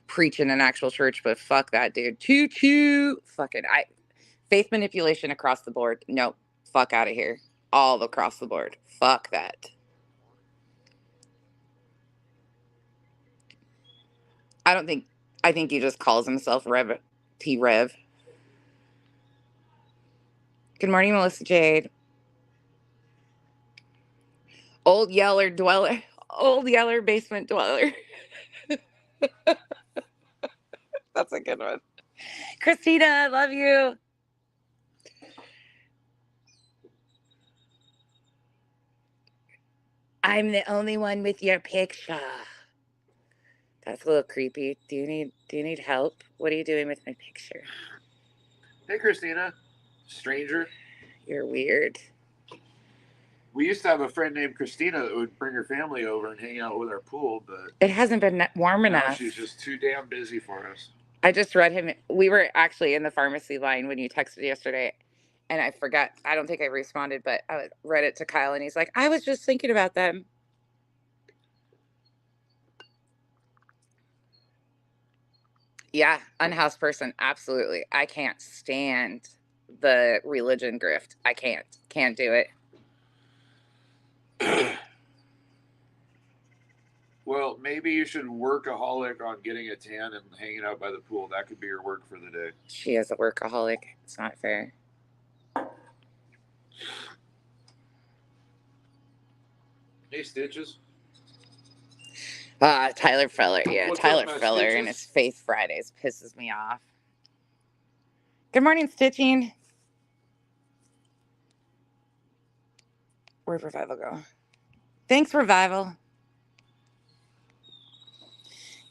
preach in an actual church, but fuck that dude. Choo choo. Fucking faith manipulation across the board. Nope. Fuck out of here. All across the board. Fuck that. I don't think I think he just calls himself Rev T Rev. Good morning, Melissa Jade. Old Yeller dweller. Old Yeller basement dweller. That's a good one. Christina, love you. I'm the only one with your picture. That's a little creepy. Do you need help? What are you doing with my picture? Hey, Christina, stranger. You're weird. We used to have a friend named Christina that would bring her family over and hang out with our pool, but It hasn't been warm now enough. she's just too damn busy for us. I just read him. We were actually in the pharmacy line when you texted yesterday, and I forgot. I don't think I responded, but I read it to Kyle, and he's like, I was just thinking about them. Yeah, unhoused person. Absolutely. I can't stand the religion grift. I can't do it. Well, maybe you should workaholic on getting a tan and hanging out by the pool. That could be your work for the day. She is a workaholic. It's not fair. Hey, Stitches. Tyler Feller. Yeah, What's Tyler up, Matt Feller Stitches? and his Faith Fridays pisses me off. Good morning, Stitching. Where'd Revival go? Thanks, Revival.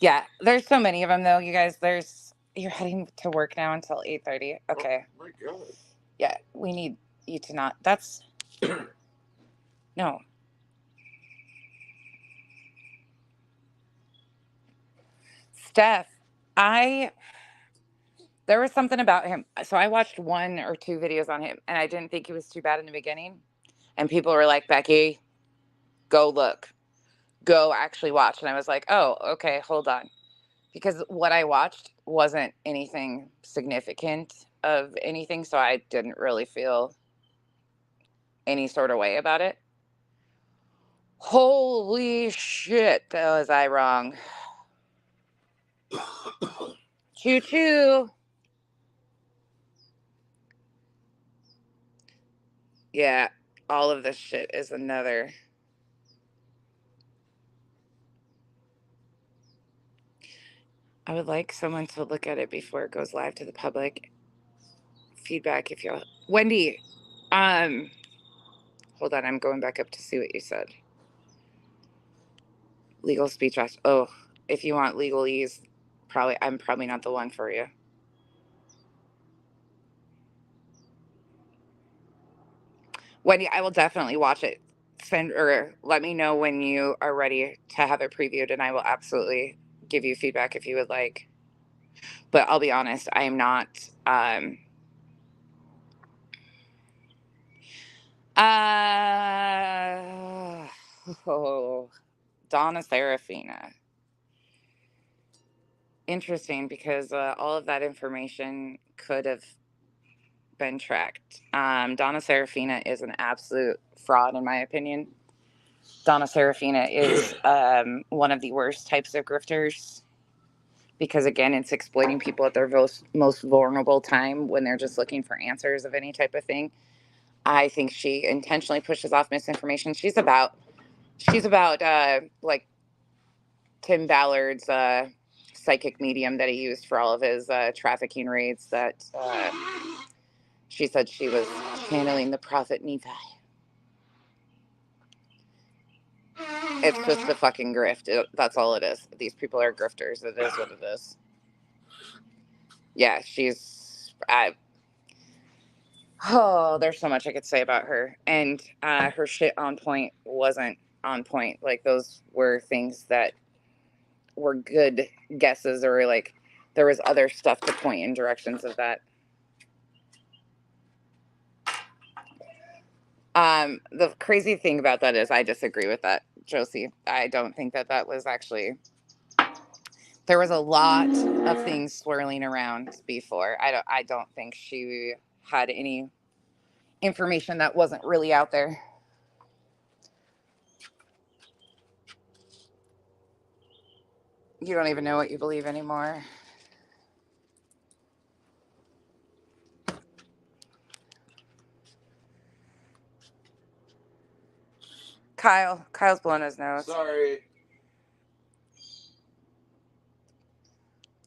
Yeah, there's so many of them, though, you guys. You're heading to work now until 8:30. Okay. Oh, my God. Yeah, we need you to not. That's... No. Steph, there was something about him. So I watched 1 or 2 videos on him, and I didn't think he was too bad in the beginning. And people were like, Becky, go look. Go actually watch. And I was like, oh, okay, hold on. Because what I watched wasn't anything significant of anything, so I didn't really feel any sort of way about it. Holy shit, was I wrong. Choo choo. Yeah, all of this shit is another. I would like someone to look at it before it goes live to the public. Feedback if you'll. Wendy, hold on, I'm going back up to see what you said. Legal speech. Oh, if you want legalese, I'm probably not the one for you. Wendy, I will definitely watch it. Send or let me know when you are ready to have it previewed, and I will absolutely give you feedback if you would like. But I'll be honest, I am not. Donna Serafina. Interesting, because all of that information could have been tracked. Donna Serafina is an absolute fraud, in my opinion. Donna Serafina is one of the worst types of grifters because, again, it's exploiting people at their most vulnerable time when they're just looking for answers of any type of thing. I think she intentionally pushes off misinformation. She's about like Tim Ballard's psychic medium that he used for all of his trafficking raids. That she said she was channeling the prophet Nephi. It's just a fucking grift. That's all it is. These people are grifters. It is what it is. Yeah, there's so much I could say about her. And her shit on point wasn't on point. Like, those were things that were good guesses, or like there was other stuff to point in directions of that. The crazy thing about that is I disagree with that, Josie. I don't think that was actually. There was a lot of things swirling around before. I don't think she had any information that wasn't really out there. You don't even know what you believe anymore. Kyle's blowing his nose. Sorry.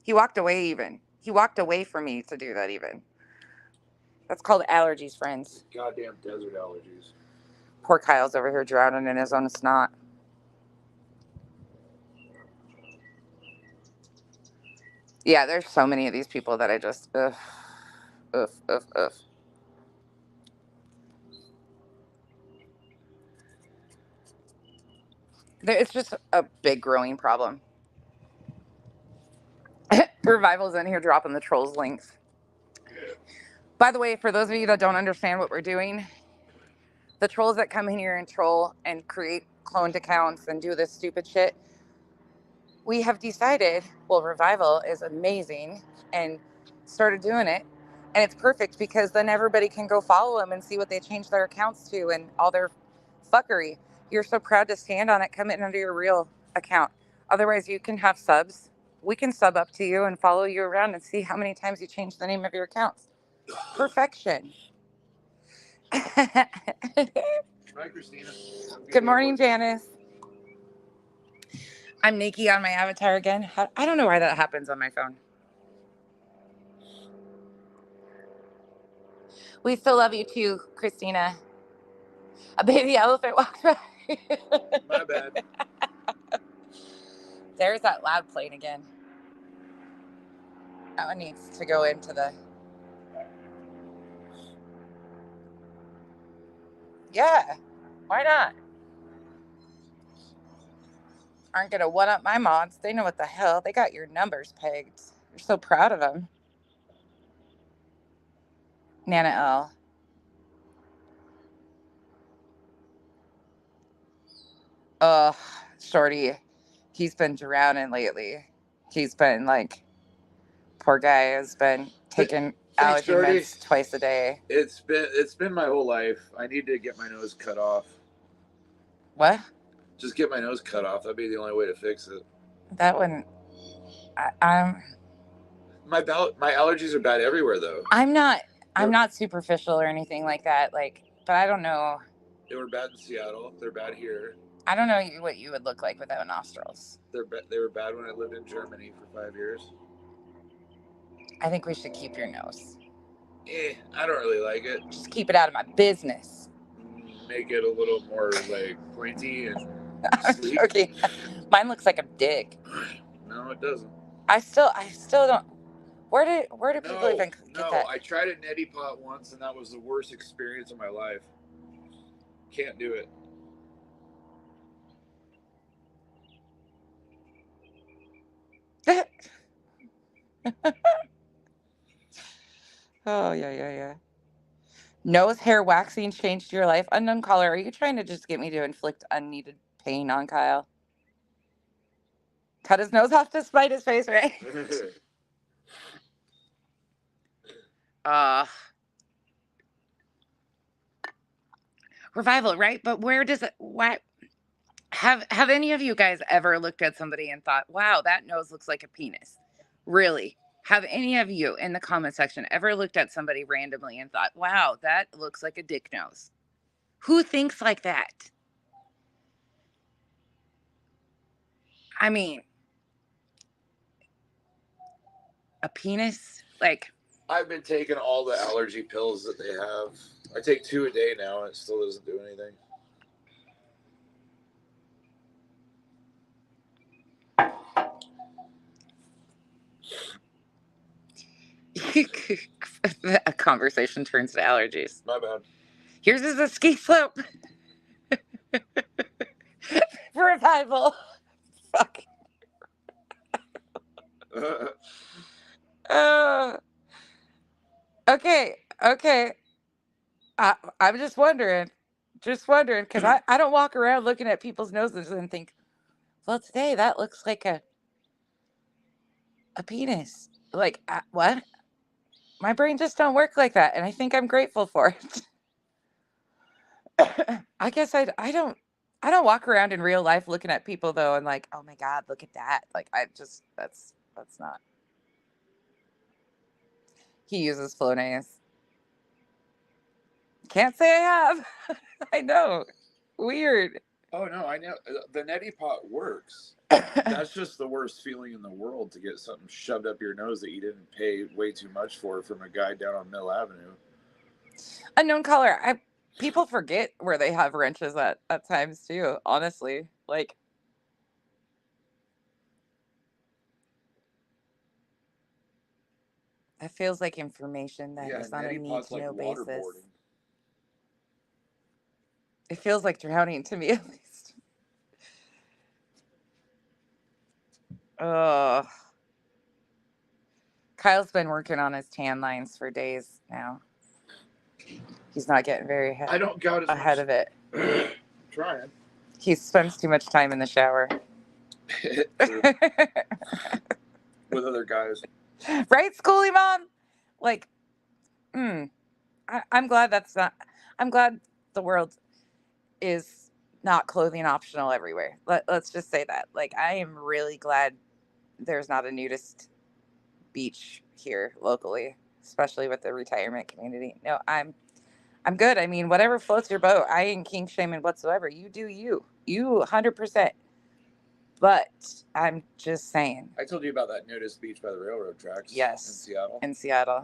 He walked away even. He walked away from me to do that even. That's called allergies, friends. Goddamn desert allergies. Poor Kyle's over here drowning in his own snot. Yeah, there's so many of these people that I just, ugh. It's just a big growing problem. Revival's in here dropping the trolls links. By the way, for those of you that don't understand what we're doing, the trolls that come in here and troll and create cloned accounts and do this stupid shit, we have decided, well, Revival is amazing and started doing it. And it's perfect because then everybody can go follow them and see what they change their accounts to and all their fuckery. You're so proud to stand on it, come in under your real account. Otherwise, you can have subs. We can sub up to you and follow you around and see how many times you change the name of your accounts. Perfection. Hi, Christina. Good morning, Janice. I'm Nikki on my avatar again. I don't know why that happens on my phone. We still love you too, Christina. A baby elephant walked by. My bad. There's that loud plane again. That one needs to go into the... Yeah, why not? Aren't going to one-up my mods. They know what the hell. They got your numbers pegged. You're so proud of them. Nana L. Ugh, Shorty. He's been drowning lately. He's been like... Poor guy has been taking allergy Shorty. meds twice a day. It's been my whole life. I need to get my nose cut off. What? Just get my nose cut off. That'd be the only way to fix it. That wouldn't... I'm My allergies are bad everywhere, though. I'm not superficial or anything like that. Like, but I don't know. They were bad in Seattle. They're bad here. I don't know what you would look like without nostrils. They were bad when I lived in Germany for 5 years. I think we should keep your nose. I don't really like it. Just keep it out of my business. Make it a little more like pointy and sleek. Okay, mine looks like a dick. No, it doesn't. I still don't. Where do people even get that? I tried a neti pot once, and that was the worst experience of my life. Can't do it. Oh yeah. Nose hair waxing changed your life. Unknown caller, are you trying to just get me to inflict unneeded pain on Kyle? Cut his nose off to spite his face, right? Revival, right? But where does it... What have any of you guys ever looked at somebody and thought, wow, that nose looks like a penis? Really? Have any of you in the comment section ever looked at somebody randomly and thought, wow, that looks like a dick nose? Who thinks like that? I mean, a penis? Like, I've been taking all the allergy pills that they have. I take 2 a day now, and it still doesn't do anything. a conversation turns to allergies. My bad. Yours is a ski slope. Revival. Fuck. Okay. I'm just wondering, because I don't walk around looking at people's noses and think, well, today that looks like a penis. Like, what? My brain just don't work like that, and I think I'm grateful for it. I guess I don't walk around in real life looking at people though and like, oh my God, look at that. Like, that's not. He uses Flonase. Can't say I have. I know. Weird. Oh no, I know the neti pot works. That's just the worst feeling in the world, to get something shoved up your nose that you didn't pay way too much for from a guy down on Mill Avenue. Unknown caller. People forget where they have wrenches at times too. Honestly, like, that feels like information that is on a need-to-know basis. It feels like drowning to me, at least. Oh, Kyle's been working on his tan lines for days now. He's not getting very I don't got as ahead much. of it. Trying. He spends too much time in the shower. True. With other guys. Right, Schoolie Mom? Like, I'm glad that's not. I'm glad the world is not clothing optional everywhere. Let's just say that. Like, I am really glad there's not a nudist beach here locally, especially with the retirement community. No, I'm good. I mean, whatever floats your boat. I ain't kink shaming whatsoever. You do you. You 100%. But I'm just saying. I told you about that nudist beach by the railroad tracks. Yes. In Seattle. In Seattle.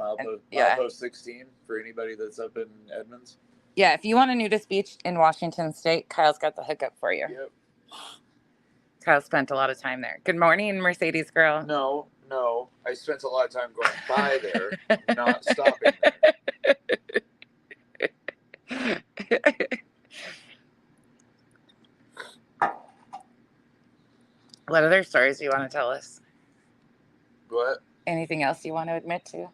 Milepost 16 for anybody that's up in Edmonds. Yeah, if you want a nudist beach in Washington State, Kyle's got the hookup for you. Yep. Kyle spent a lot of time there. Good morning, Mercedes girl. No. I spent a lot of time going by there, not stopping there. What other stories do you want to tell us? What? Anything else you want to admit to?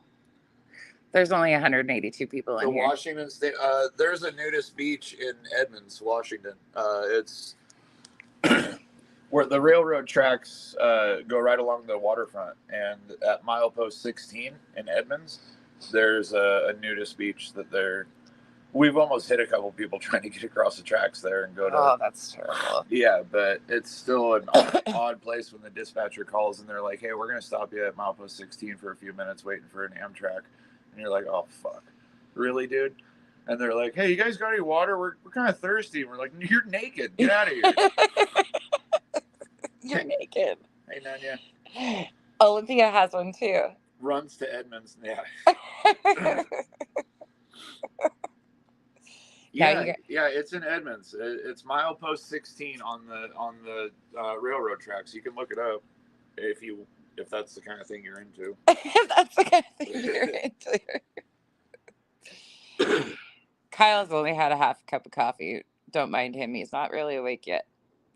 There's only 182 people in The here. Washington State. There's a nudist beach in Edmonds, Washington. It's where the railroad tracks go right along the waterfront, and at milepost 16 in Edmonds, there's a nudist beach that we've almost hit a couple people trying to get across the tracks there and go to. Oh, that's terrible. Yeah, but it's still an odd place when the dispatcher calls and they're like, "Hey, we're gonna stop you at milepost 16 for a few minutes waiting for an Amtrak," and you're like, "Oh fuck, really, dude?" And they're like, "Hey, you guys got any water? We're kind of thirsty." And we're like, "You're naked. Get out of here." You're naked. Hey, Nanya. Olympia has one too. Runs to Edmonds. Yeah. Yeah, it's in Edmonds. It's milepost 16 on the railroad tracks. You can look it up if that's the kind of thing you're into. If that's the kind of thing you're into. Kyle's only had a half cup of coffee. Don't mind him. He's not really awake yet.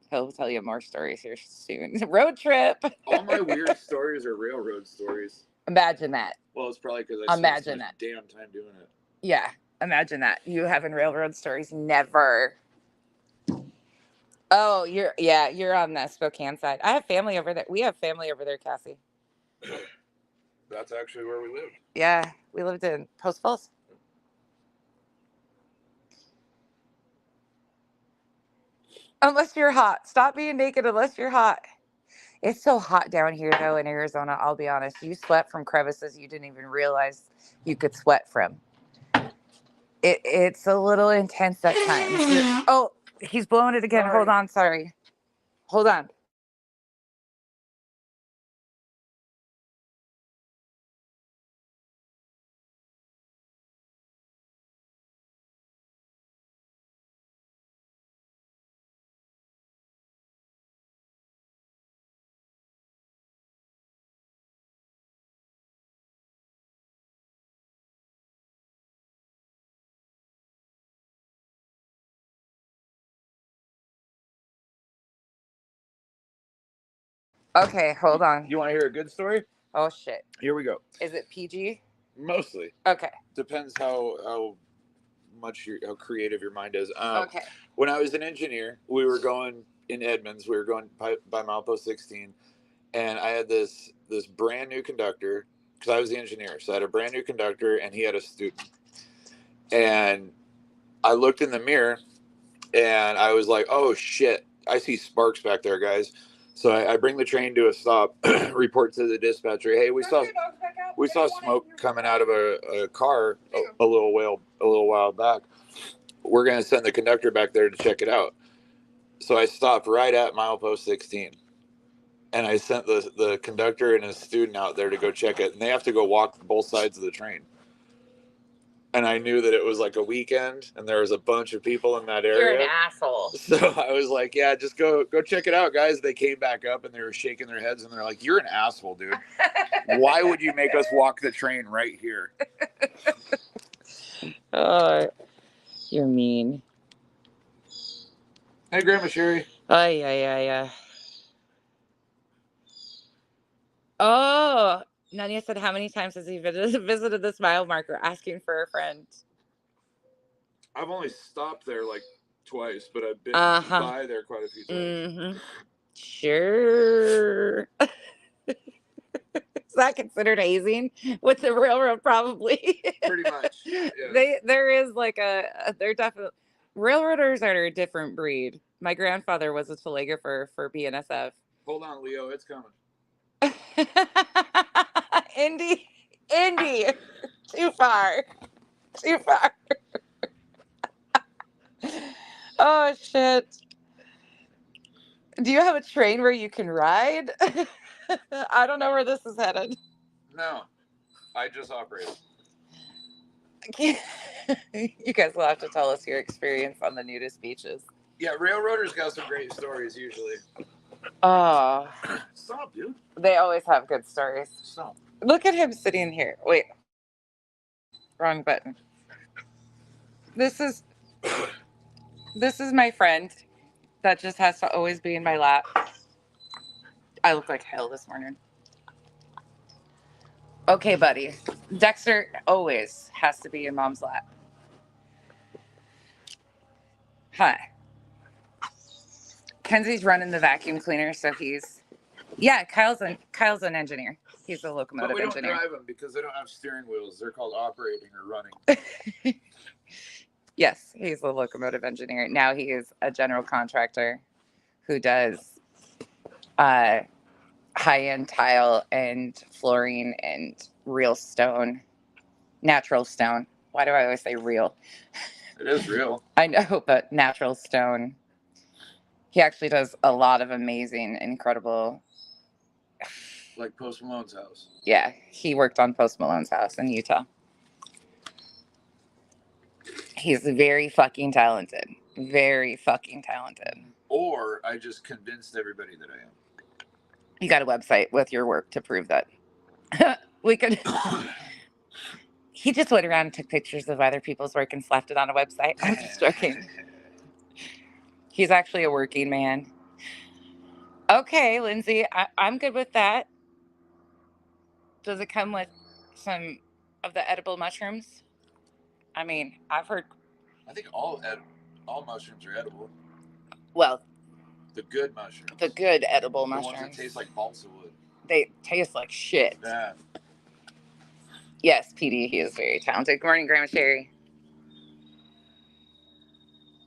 He'll tell you more stories here soon. Road trip. All my weird stories are railroad stories. Imagine that. Well, it's probably because I spent so much damn time doing it. Yeah, imagine that. You having railroad stories? Never. Oh, you're on the Spokane side. I have family over there. We have family over there, Cassie. That's actually where we lived. Yeah, we lived in Post Falls. Unless you're hot. Stop being naked unless you're hot. It's so hot down here, though, in Arizona. I'll be honest. You sweat from crevices you didn't even realize you could sweat from. It's a little intense at times. Oh, he's blowing it again. Sorry. Hold on. Sorry. Hold on. Okay, hold on. You want to hear a good story? Oh, shit. Here we go. Is it PG? Mostly. Okay. Depends how creative your mind is. Okay. When I was an engineer, we were going in Edmonds. We were going by milepost 16, and I had this brand new conductor because I was the engineer. So I had a brand new conductor, and he had a student. And I looked in the mirror, and I was like, "Oh shit! I see sparks back there, guys." So I bring the train to a stop, report to the dispatcher, "Hey, we saw smoke coming out of a car a little while back. We're going to send the conductor back there to check it out." So I stopped right at milepost 16, and I sent the conductor and his student out there to go check it, and they have to go walk both sides of the train. And I knew that it was like a weekend, and there was a bunch of people in that area. You're an asshole. So I was like, "Yeah, just go check it out, guys." They came back up, and they were shaking their heads, and they're like, "You're an asshole, dude. Why would you make us walk the train right here?" Oh, you're mean. Hey, Grandma Sherry. Yeah. Oh, Nanya said, how many times has he visited this mile marker asking for a friend? I've only stopped there like twice, but I've been Uh-huh. by there quite a few times. Mm-hmm. Sure. Is that considered hazing with the railroad? Probably. Pretty much. Yeah. There is like they're definitely railroaders are a different breed. My grandfather was a telegrapher for BNSF. Hold on, Leo. It's coming. Indy, too far. Oh shit. Do you have a train where you can ride? I don't know where this is headed. No, I just operate. You guys will have to tell us your experience on the nudist beaches. Yeah, railroaders got some great stories usually. Oh, Stop, dude. they always have good stories. Stop. Look at him sitting here. Wait, wrong button. This is my friend that just has to always be in my lap. I look like hell this morning. Okay, buddy. Dexter always has to be in mom's lap. Hi. Kenzie's running the vacuum cleaner, so Kyle's an engineer. He's a locomotive But we don't engineer. drive them because they don't have steering wheels. They're called operating or running. Yes, he's a locomotive engineer. Now he is a general contractor who does high-end tile and flooring and real stone, natural stone. Why do I always say real? It is real. I know, but natural stone. He actually does a lot of amazing, incredible. Like Post Malone's house. Yeah, he worked on Post Malone's house in Utah. He's very fucking talented. Very fucking talented. Or I just convinced everybody that I am. You got a website with your work to prove that. We could. He just went around and took pictures of other people's work and slapped it on a website. I'm just joking. He's actually a working man. Okay, Lindsay, I'm good with that. Does it come with some of the edible mushrooms? I mean, I've heard. I think all mushrooms are edible. Well, the good mushrooms. The good edible the mushrooms. The ones that taste like balsa wood. They taste like shit. Yeah. Yes, PD, he is very talented. Good morning, Grandma Sherry.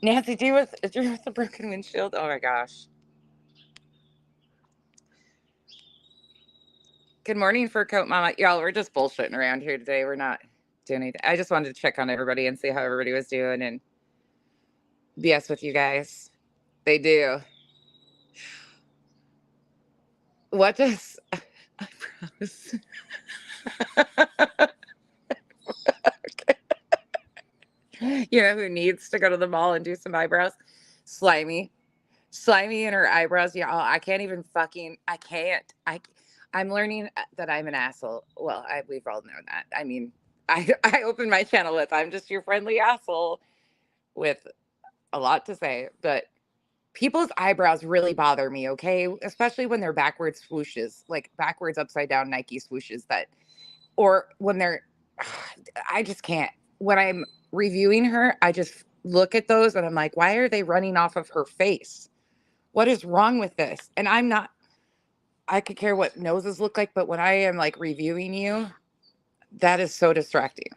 Nancy, do you with the broken windshield? Oh my gosh. Good morning, Fur Coat Mama. Y'all, we're just bullshitting around here today. We're not doing anything. I just wanted to check on everybody and see how everybody was doing and BS with you guys. They do. What does... I promise. Okay. You know who needs to go to the mall and do some eyebrows? Slimy in her eyebrows. Y'all, I can't even fucking... I can't. I'm learning that I'm an asshole. Well, we've all known that. I mean, I opened my channel with, I'm just your friendly asshole with a lot to say, but people's eyebrows really bother me, okay? Especially when they're backwards swooshes, like backwards upside down Nike swooshes or when they're, I just can't. When I'm reviewing her, I just look at those and I'm like, why are they running off of her face? What is wrong with this? And I could care what noses look like, but when I am like reviewing you, that is so distracting.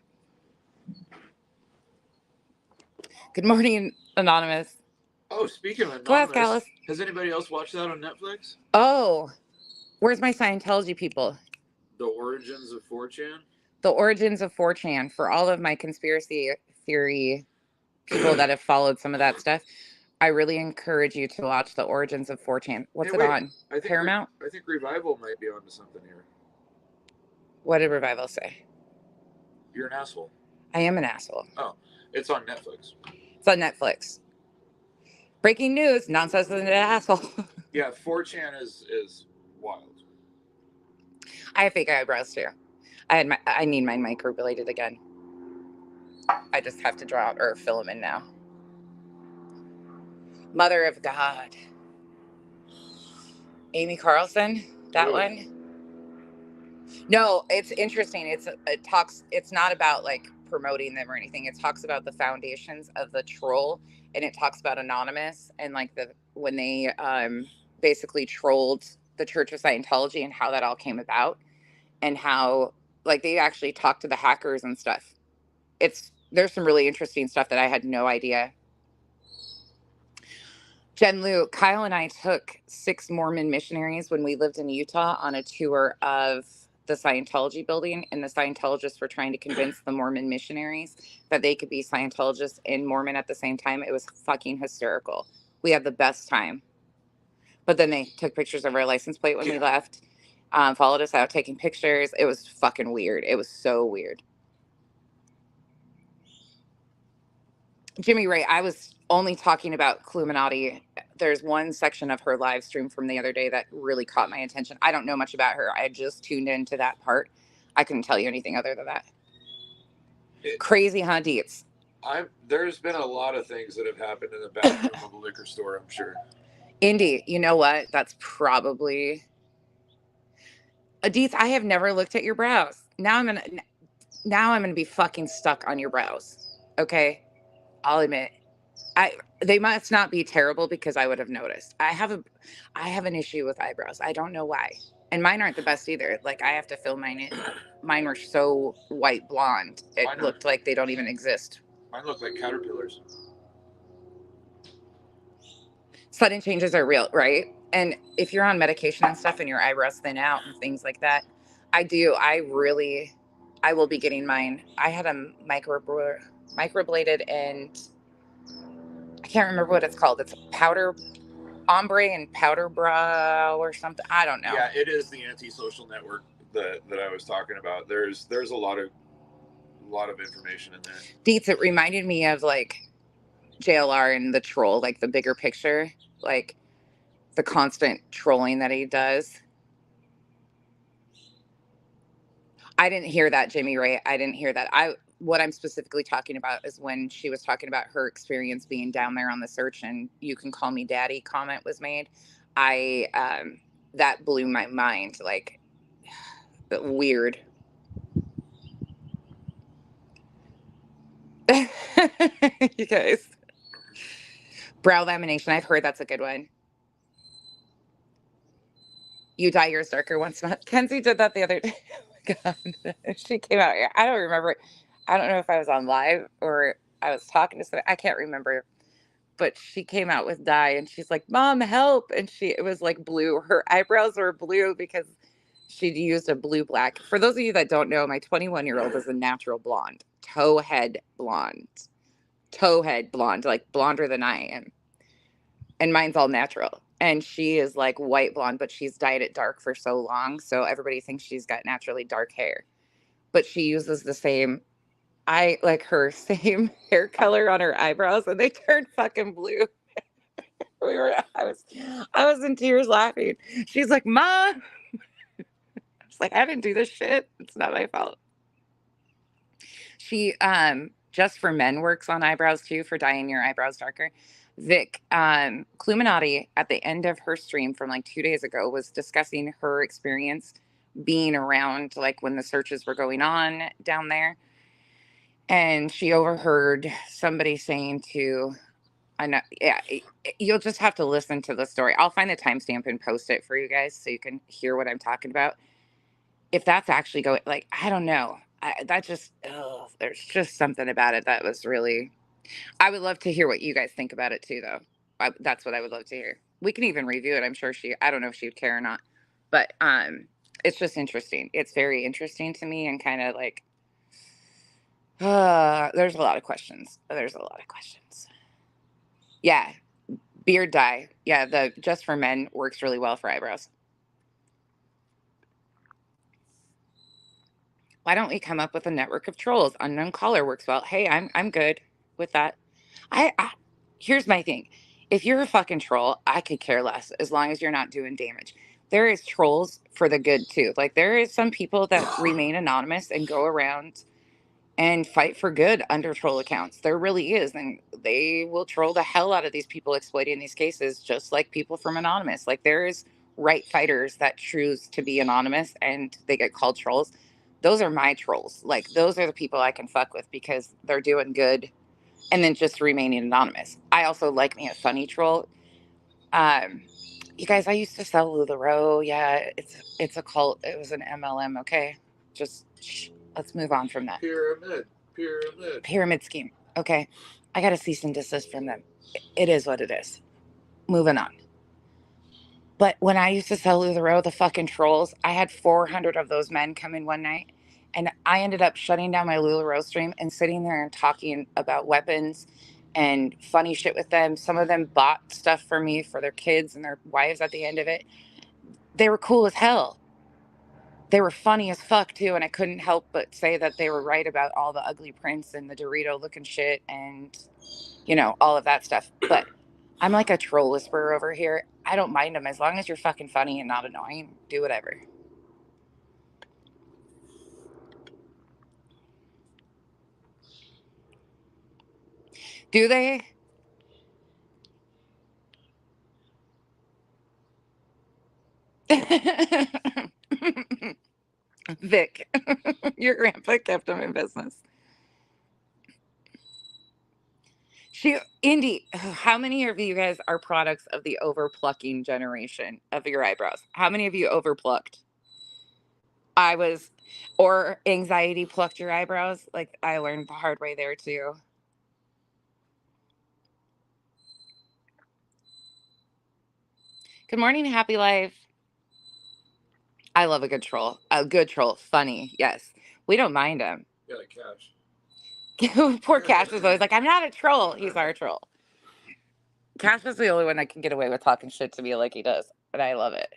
Good morning, Anonymous. Oh, speaking of Go ask Alice. Has anybody else watched that on Netflix? Oh, where's my Scientology people? The Origins of 4chan? The Origins of 4chan. For all of my conspiracy theory people that have followed some of that stuff, I really encourage you to watch The Origins of 4chan. What's it on? Paramount? I think Revival might be onto something here. What did Revival say? You're an asshole. I am an asshole. Oh, it's on Netflix. It's on Netflix. Breaking news, nonsense and an asshole. Yeah, 4chan is wild. I have fake eyebrows too. I need mine microbladed again. I just have to draw or fill them in now. Mother of God. Amy Carlson, that one. No, it's interesting. It's not about like promoting them or anything. It talks about the foundations of the troll, and it talks about Anonymous and like when they basically trolled the Church of Scientology and how that all came about, and how like they actually talked to the hackers and stuff. There's some really interesting stuff that I had no idea. Jen Lu, Kyle and I took 6 Mormon missionaries when we lived in Utah on a tour of the Scientology building, and the Scientologists were trying to convince the Mormon missionaries that they could be Scientologists and Mormon at the same time. It was fucking hysterical. We had the best time. But then they took pictures of our license plate when we left, followed us out taking pictures. It was fucking weird. It was so weird. Jimmy Ray, I was only talking about Cluminati. There's one section of her live stream from the other day that really caught my attention. I don't know much about her. I just tuned into that part. I couldn't tell you anything other than that. Crazy, huh, Deets? There's been a lot of things that have happened in the bathroom of a liquor store, I'm sure. Indy, you know what? That's probably... Deets, I have never looked at your brows. Now I'm gonna be fucking stuck on your brows. Okay? I'll admit. They must not be terrible because I would have noticed. I have an issue with eyebrows. I don't know why. And mine aren't the best either. Like I have to fill mine in. Mine were so white blonde. It looked like they don't even exist. Mine look like caterpillars. Sudden changes are real, right? And if you're on medication and stuff and your eyebrows thin out and things like that, I will be getting mine. I had a microbladed, and I can't remember what it's called. It's powder ombre and powder brow or something. I don't know. Yeah, it is the antisocial network that I was talking about. There's a lot of information in there. Deets, it reminded me of like JLR and the troll, like the bigger picture, like the constant trolling that he does. I didn't hear that, Jimmy Ray. I didn't hear that. What I'm specifically talking about is when she was talking about her experience being down there on the search and "you can call me daddy" comment was made. That blew my mind. Like, weird. You guys. Brow lamination. I've heard that's a good one. You dye yours darker once a month. Kenzie did that the other day. Oh my God. She came out here. I don't remember. I don't know if I was on live or I was talking to somebody. I can't remember. But she came out with dye and she's like, "Mom, help." And it was like blue. Her eyebrows were blue because she'd used a blue black. For those of you that don't know, my 21-year-old is a natural blonde. Towhead blonde. Towhead blonde. Like blonder than I am. And mine's all natural. And she is like white blonde, but she's dyed it dark for so long. So everybody thinks she's got naturally dark hair. But she uses the same, her same hair color on her eyebrows, and they turned fucking blue. I was in tears laughing. She's like, "Mom." It's like, I didn't do this shit. It's not my fault. She Just for Men works on eyebrows too, for dyeing your eyebrows darker. Vic, Cluminati at the end of her stream from like 2 days ago was discussing her experience being around like when the searches were going on down there. And she overheard somebody saying you'll just have to listen to the story. I'll find the timestamp and post it for you guys so you can hear what I'm talking about. If that's actually going, like, I don't know. There's just something about it that was really... I would love to hear what you guys think about it too, though. That's what I would love to hear. We can even review it. I'm sure I don't know if she would care or not, but it's just interesting. It's very interesting to me, and kind of like, there's a lot of questions. Yeah, beard dye. Yeah, the Just for Men works really well for eyebrows. Why don't we come up with a network of trolls? Unknown caller works well. Hey, I'm good with that. Here's my thing. If you're a fucking troll, I could care less as long as you're not doing damage. There is trolls for the good too. Like there is some people that remain anonymous and go around and fight for good under troll accounts. There really is. And they will troll the hell out of these people exploiting these cases, just like people from Anonymous. Like there is right fighters that choose to be anonymous and they get called trolls, those are my trolls. Like, those are the people I can fuck with because they're doing good and then just remaining anonymous. I also like me a funny troll. Um, you guys, I used to sell LuLaRoe. Yeah, it's a cult. It was an MLM. Okay, just let's move on from that. Pyramid scheme. Okay, I got a cease and desist from them. It is what it is. Moving on. But when I used to sell LuLaRoe, the fucking trolls, I had 400 of those men come in one night, and I ended up shutting down my LuLaRoe stream and sitting there and talking about weapons and funny shit with them. Some of them bought stuff for me for their kids and their wives at the end of it. They were cool as hell. They were funny as fuck too, and I couldn't help but say that they were right about all the ugly prints and the Dorito looking shit and, you know, all of that stuff. But I'm like a troll whisperer over here. I don't mind them as long as you're fucking funny and not annoying. Do whatever. Do they? Vic, your grandpa kept him in business. Indy, how many of you guys are products of the overplucking generation of your eyebrows? How many of you overplucked? Or anxiety plucked your eyebrows? Like, I learned the hard way there too. Good morning, happy life. I love a good troll. A good troll. Funny, yes. We don't mind him. Yeah, like Cash. Poor Cash is always like, I'm not a troll. He's our troll. Cash is the only one I can get away with talking shit to me like he does. But I love it.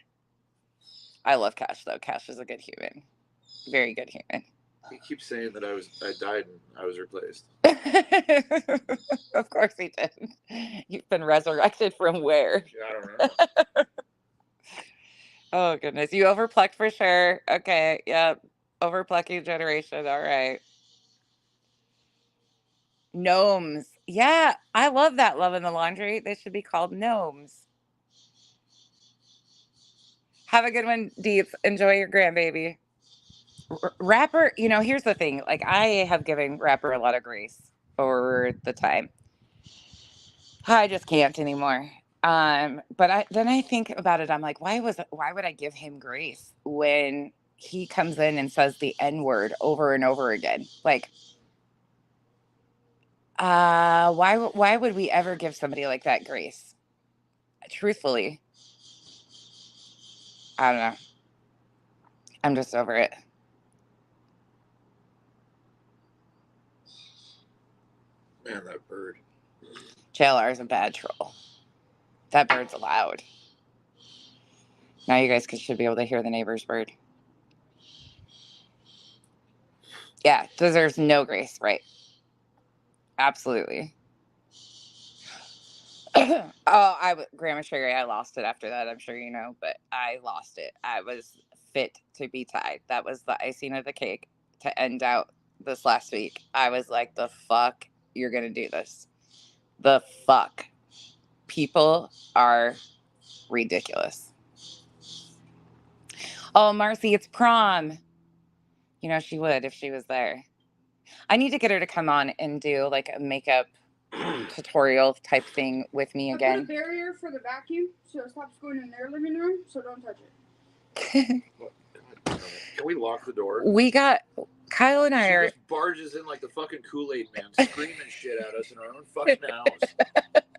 I love Cash, though. Cash is a good human. Very good human. He keeps saying that I died and I was replaced. Of course he did. You've been resurrected from where? Yeah, I don't know. Oh, goodness. You overplucked for sure. Okay. Yep. Overplucking generation. All right. Gnomes. Yeah. I love that. Love in the laundry. They should be called gnomes. Have a good one, Deep. Enjoy your grandbaby. Rapper, you know, here's the thing. Like, I have given Rapper a lot of grace over the time. I just can't anymore. But then I think about it. I'm like, why would I give him grace when he comes in and says the N word over and over again? Like, why would we ever give somebody like that grace? Truthfully, I don't know. I'm just over it. Man, that bird. JLR is a bad troll. That bird's loud. Now you guys should be able to hear the neighbor's bird. Yeah, deserves no grace, right? Absolutely. Grandma Sherry, I lost it after that. I'm sure you know, but I lost it. I was fit to be tied. That was the icing of the cake to end out this last week. I was like, the fuck, you're gonna do this? The fuck, people are ridiculous. Oh, Marcy, it's prom. You know, she would if she was there. I need to get her to come on and do like a makeup tutorial type thing with me again. I put a barrier for the vacuum so it stops going in their living room, so don't touch it. Can we lock the door? Kyle and I she are just barges in like the fucking Kool-Aid man, screaming shit at us in our own fucking house.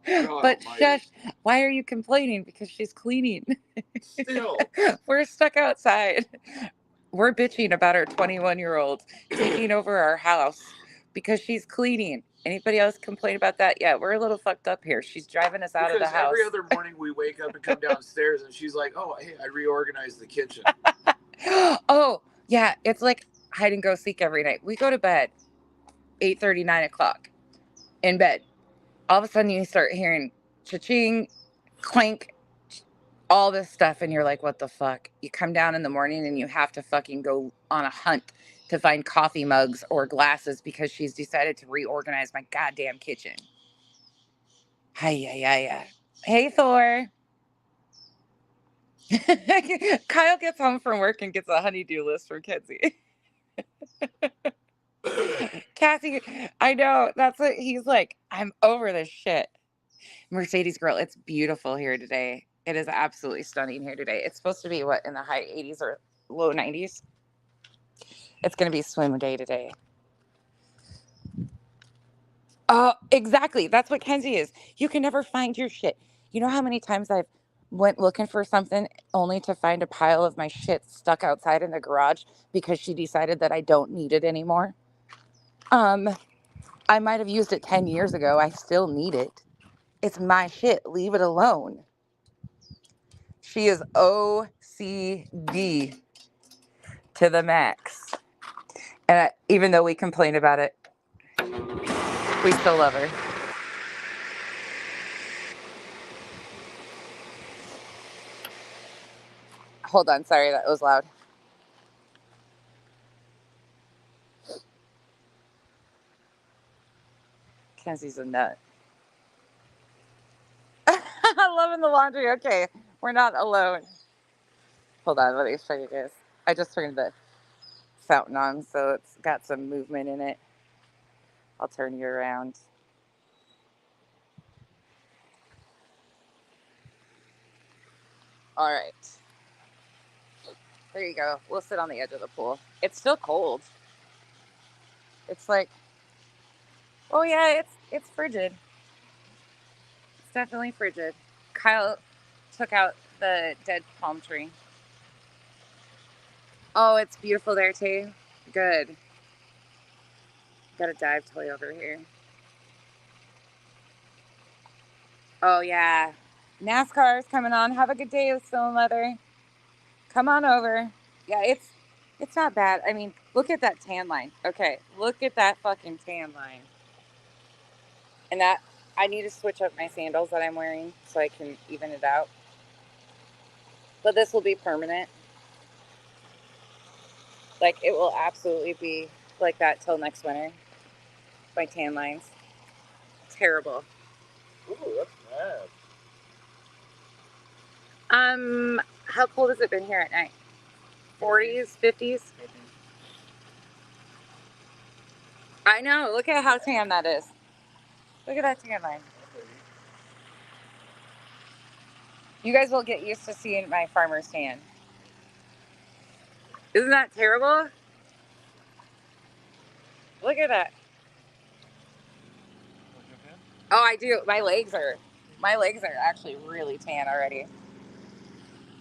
God but almighty. shush, why are you complaining? Because she's cleaning. Still. We're stuck outside. We're bitching about our 21-year-old taking over our house because she's cleaning. Anybody else complain about that? Yeah, we're a little fucked up here. She's driving us out of the house. Every other morning we wake up and come downstairs and she's like, oh, hey, I reorganized the kitchen. Oh, yeah, it's like hide and go seek every night. We go to bed 8:30, 9 o'clock in bed. All of a sudden you start hearing cha-ching, clank, all this stuff, and you're like, what the fuck? You come down in the morning and you have to fucking go on a hunt to find coffee mugs or glasses because she's decided to reorganize my goddamn kitchen. Hi. Hey, Thor. Kyle gets home from work and gets a honeydew list from Kenzie. Cassie, I know. That's what he's like. I'm over this shit. Mercedes girl, it's beautiful here today. It is absolutely stunning here today. It's supposed to be what, in the high 80s or low 90s? It's going to be swim day today. Oh, exactly. That's what Kenzie is. You can never find your shit. You know how many times I've went looking for something only to find a pile of my shit stuck outside in the garage because she decided that I don't need it anymore? I might have used it 10 years ago. I still need it. It's my shit. Leave it alone. She is OCD to the max. And even though we complain about it, we still love her. Hold on. Sorry, that was loud. Kenzie's a nut. Loving the laundry. Okay. We're not alone. Hold on. Let me show you guys. I just turned the fountain on, so it's got some movement in it. I'll turn you around. All right. There you go. We'll sit on the edge of the pool. It's still cold. It's like, oh yeah, it's frigid. It's definitely frigid. Kyle took out the dead palm tree. Oh, it's beautiful there too. Good. Got a dive toy over here. Oh yeah. NASCAR is coming on. Have a good day, Stone Leather. Come on over. Yeah, it's not bad. I mean, look at that tan line. Okay, look at that fucking tan line. And that I need to switch up my sandals that I'm wearing so I can even it out. But this will be permanent. Like it will absolutely be like that till next winter. My tan lines. Terrible. Ooh, that's mad. How cold has it been here at night? 40s, 50s? I know. Look at how tan that is. Look at that tan line. You guys will get used to seeing my farmer's tan. Isn't that terrible? Look at that. Oh, I do. My legs are actually really tan already.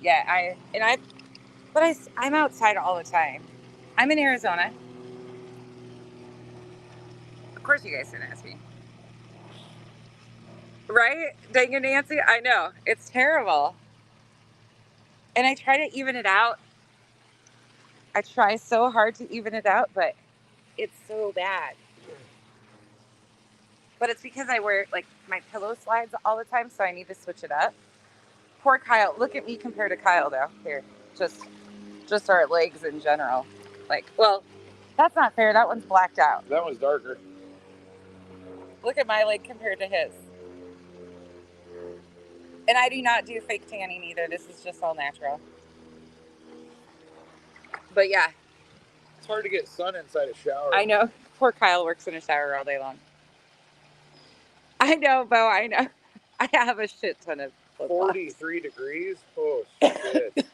Yeah, I'm outside all the time. I'm in Arizona. Of course you guys didn't ask me. Right? Dang it, Nancy. I know. It's terrible. And I try to even it out. I try so hard to even it out, but it's so bad. But it's because I wear like my pillow slides all the time, so I need to switch it up. Poor Kyle. Look at me compared to Kyle though. Here. Just our legs in general. Like, well, that's not fair. That one's blacked out. That one's darker. Look at my leg compared to his. And I do not do fake tanning either. This is just all natural. But yeah. It's hard to get sun inside a shower. I know. Poor Kyle works in a shower all day long. I know, Bo. I know. I have a shit ton of flip-flops. 43 degrees? Oh, shit.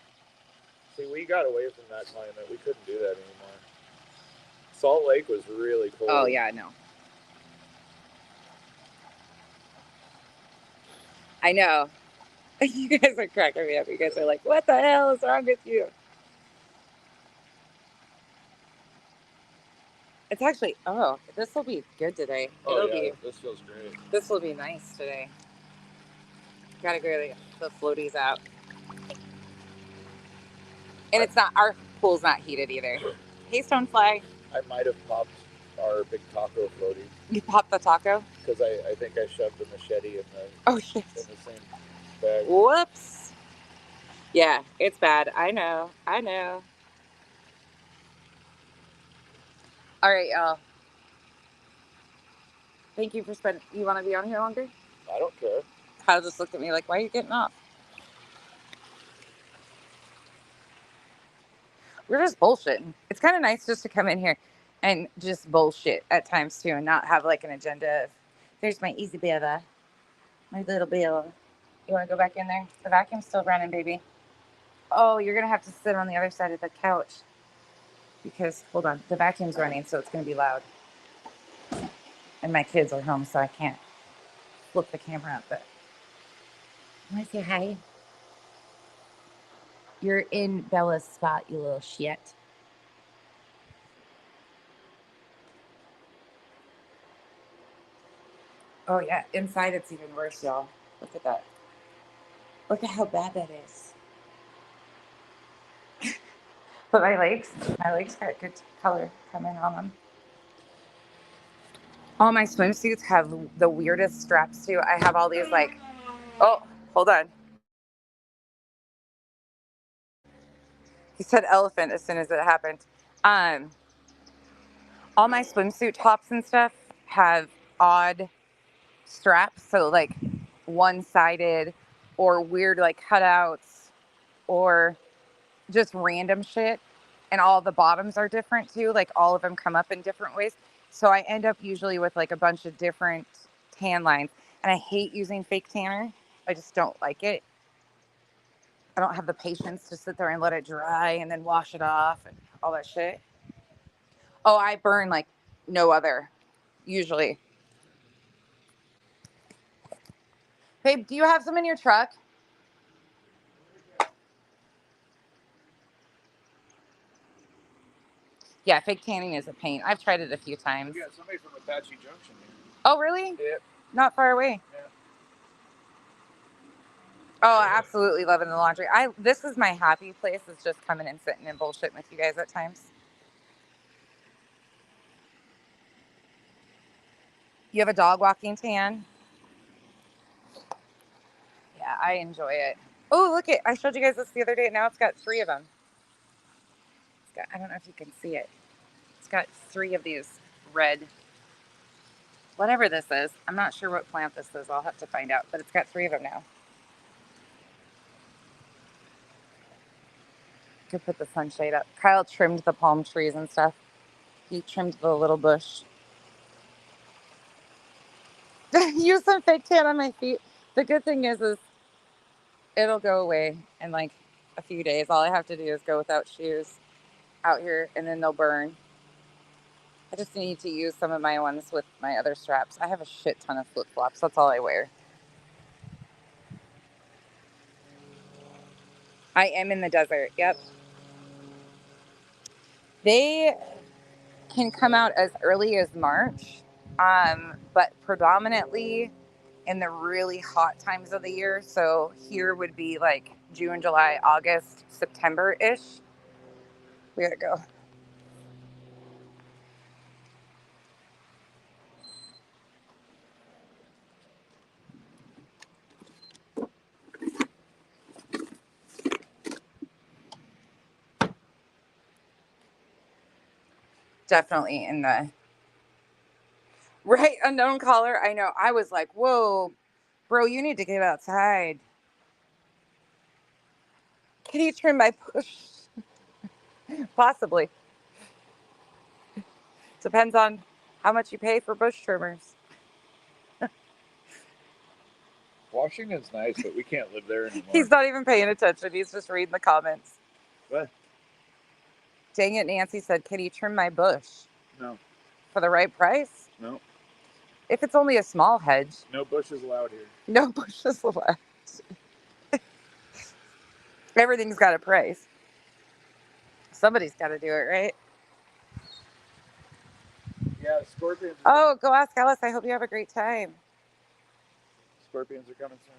See, we got away from that climate. We couldn't do that anymore. Salt Lake was really cold. Oh, yeah, no. I know. You guys are cracking me up. You guys are like, what the hell is wrong with you? It's actually, oh, this will be good today. Oh, yeah, this feels great. This will be nice today. Gotta get the floaties out. And it's not, our pool's not heated either. Hey, Stonefly. I might have popped our big taco floaty. You popped the taco? Because I think I shoved the machete in the, oh, shit. in the same bag. Whoops. Yeah, it's bad. I know. I know. All right, y'all. Thank you for spending. You want to be on here longer? I don't care. Kyle just looked at me like, why are you getting off? We're just bullshitting. It's kind of nice just to come in here and just bullshit at times too, and not have like an agenda. There's my easy Bella, my little Bella. You want to go back in there? The vacuum's still running, baby. Oh, you're gonna have to sit on the other side of the couch because hold on, the vacuum's running, so it's gonna be loud. And my kids are home, so I can't flip the camera up. But you want to say hi? You're in Bella's spot, you little shit. Oh yeah, inside it's even worse, y'all. Look at that. Look at how bad that is. But my legs got good color coming on them. All my swimsuits have the weirdest straps too. I have all these like, oh, hold on. He said elephant as soon as it happened. Um, all my swimsuit tops and stuff have odd straps, so like one-sided or weird like cutouts or just random shit. And all the bottoms are different too. Like all of them come up in different ways. So I end up usually with like a bunch of different tan lines. And I hate using fake tanner. I just don't like it. I don't have the patience to sit there and let it dry and then wash it off and all that shit. Oh, I burn like no other, usually. Babe, do you have some in your truck? Yeah, fake tanning is a pain. I've tried it a few times. We got somebody from Apache Junction here. Oh, really? Yep. Not far away. Yeah. Oh, I absolutely love it in the laundry. This is my happy place. Is just coming and sitting and bullshitting with you guys at times. You have a dog walking tan? Yeah, I enjoy it. Oh, look it! I showed you guys this the other day. Now it's got 3 of them. I don't know if you can see it. It's got 3 of these red, whatever this is. I'm not sure what plant this is. I'll have to find out. But it's got 3 of them now. Could put the sunshade up. Kyle trimmed the palm trees and stuff. He trimmed the little bush. Use some fake tan on my feet. The good thing is it'll go away in like a few days. All I have to do is go without shoes out here and then they'll burn. I just need to use some of my ones with my other straps. I have a shit ton of flip-flops. That's all I wear. I am in the desert. Yep. They can come out as early as March, but predominantly in the really hot times of the year. So here would be like June, July, August, September-ish. We gotta go. Definitely in the right unknown caller. I know. I was like, whoa, bro, you need to get outside. Can you trim my bush? Possibly. Depends on how much you pay for bush trimmers. Washington's nice, but we can't live there anymore. He's not even paying attention. He's just reading the comments. What? Dang it, Nancy said, can you trim my bush? No. For the right price? No. If it's only a small hedge. No bushes allowed here. No bushes allowed. Everything's got a price. Somebody's got to do it, right? Yeah, scorpions. Oh, go ask Alice. I hope you have a great time. Scorpions are coming soon.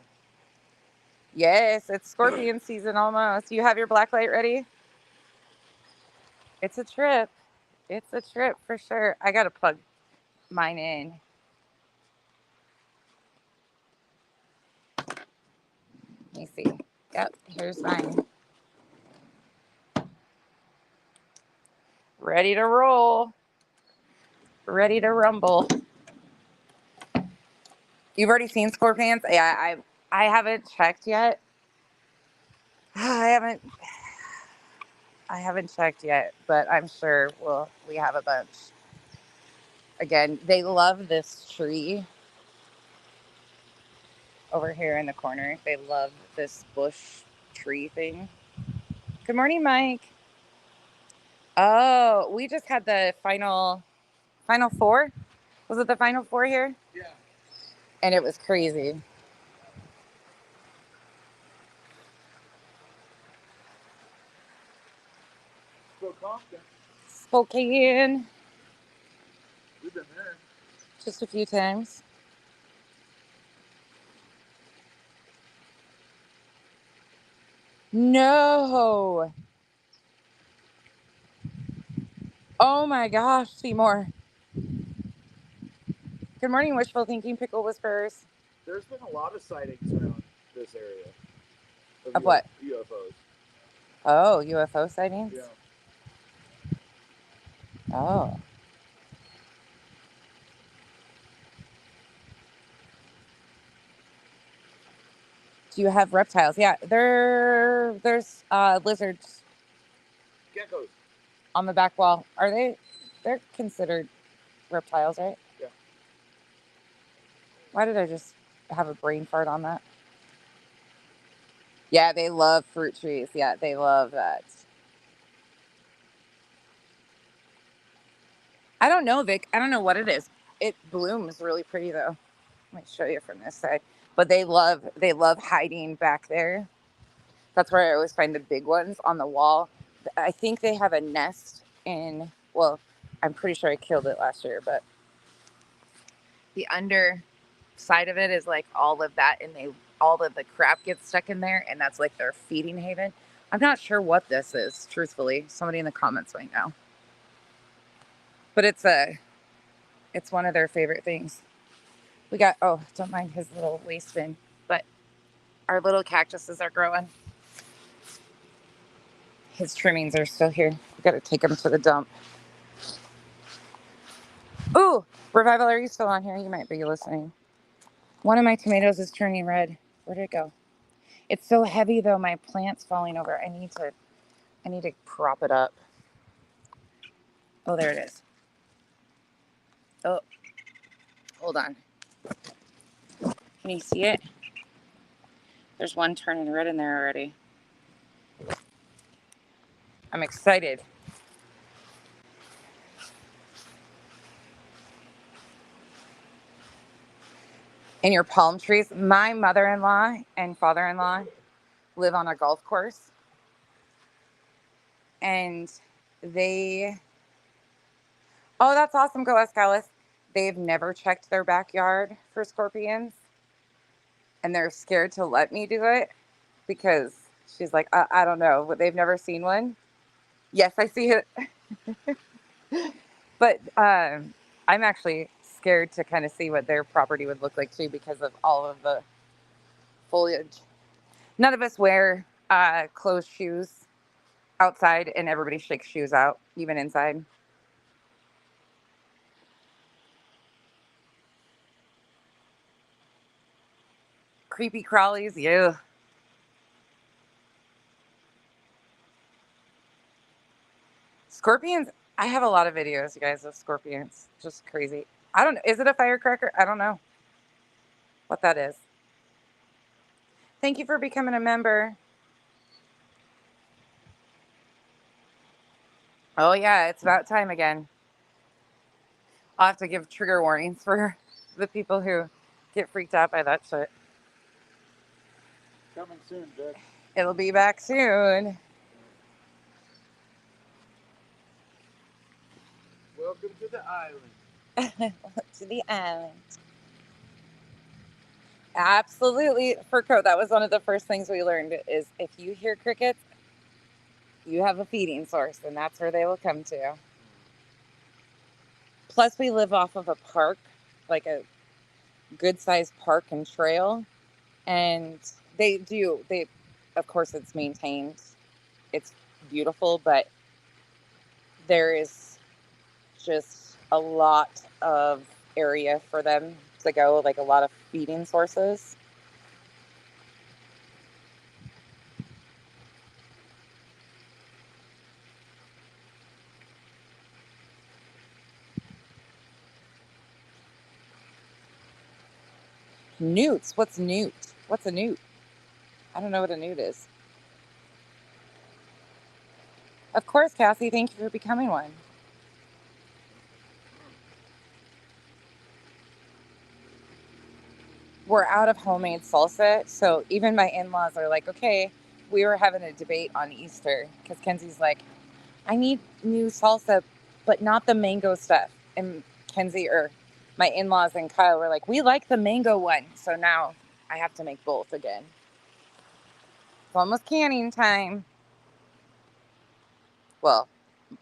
Yes, it's scorpion season almost. You have your black light ready? It's a trip. It's a trip for sure. I got to plug mine in. Let me see. Yep, here's mine. Ready to roll. Ready to rumble. You've already seen scorpions? Yeah, I haven't checked yet. I haven't. I haven't checked yet, but I'm sure we have a bunch. Again, they love this tree over here in the corner. They love this bush tree thing. Good morning, Mike. Oh, we just had the final four. Was it the final four here? Yeah. And it was crazy. Spokane. We've been there. Just a few times. No. Oh my gosh, Seymour. Good morning, wishful thinking, pickle whisperers. There's been a lot of sightings around this area. Of what? UFOs. Oh, UFO sightings? Yeah. Oh. Do you have reptiles? Yeah, there's lizards Geckos. on the back wall. They're considered reptiles, right? Yeah. Why did I just have a brain fart on that? Yeah, they love fruit trees. Yeah, they love that. I don't know, Vic. I don't know what it is. It blooms really pretty though. Let me show you from this side. But they love hiding back there. That's where I always find the big ones on the wall. I think they have a nest in, well, I'm pretty sure I killed it last year, but the under side of it is like all of that, and all of the crap gets stuck in there, and that's like their feeding haven. I'm not sure what this is, truthfully. Somebody in the comments might know. But it's one of their favorite things. We got, oh, don't mind his little waste bin, but our little cactuses are growing. His trimmings are still here. We got to take them to the dump. Ooh, Revival, are you still on here? You might be listening. One of my tomatoes is turning red. Where did it go? It's so heavy though, my plant's falling over. I need to prop it up. Oh, there it is. Oh, hold on. Can you see it? There's one turning red in there already. I'm excited. In your palm trees, my mother-in-law and father-in-law live on a golf course. And oh, that's awesome, Go Escalis. They've never checked their backyard for scorpions. And they're scared to let me do it because she's like, I don't know, but they've never seen one. Yes, I see it. But I'm actually scared to kind of see what their property would look like too because of all of the foliage. None of us wear closed shoes outside, and everybody shakes shoes out, even inside. Creepy crawlies, yeah. Scorpions, I have a lot of videos, you guys, of scorpions. Just crazy. I don't know. Is it a firecracker? I don't know what that is. Thank you for becoming a member. Oh, yeah, it's about time again. I'll have to give trigger warnings for the people who get freaked out by that shit. Coming soon, Vic. It'll be back soon. Welcome to the island. To the island. Absolutely. For Code, that was one of the first things we learned is if you hear crickets, you have a feeding source, and that's where they will come to. Plus, we live off of a park, like a good-sized park and trail, and of course, it's maintained. It's beautiful, but there is just a lot of area for them to go, like a lot of feeding sources. Newts. What's newt? What's a newt? I don't know what a newt is. Of course, Cassie. Thank you for becoming one. We're out of homemade salsa, so even my in-laws are like, okay. We were having a debate on Easter because Kenzie's like, I need new salsa, but not the mango stuff. And Kenzie or my in-laws and Kyle were like, we like the mango one. So now I have to make both again. It's almost canning time. Well, a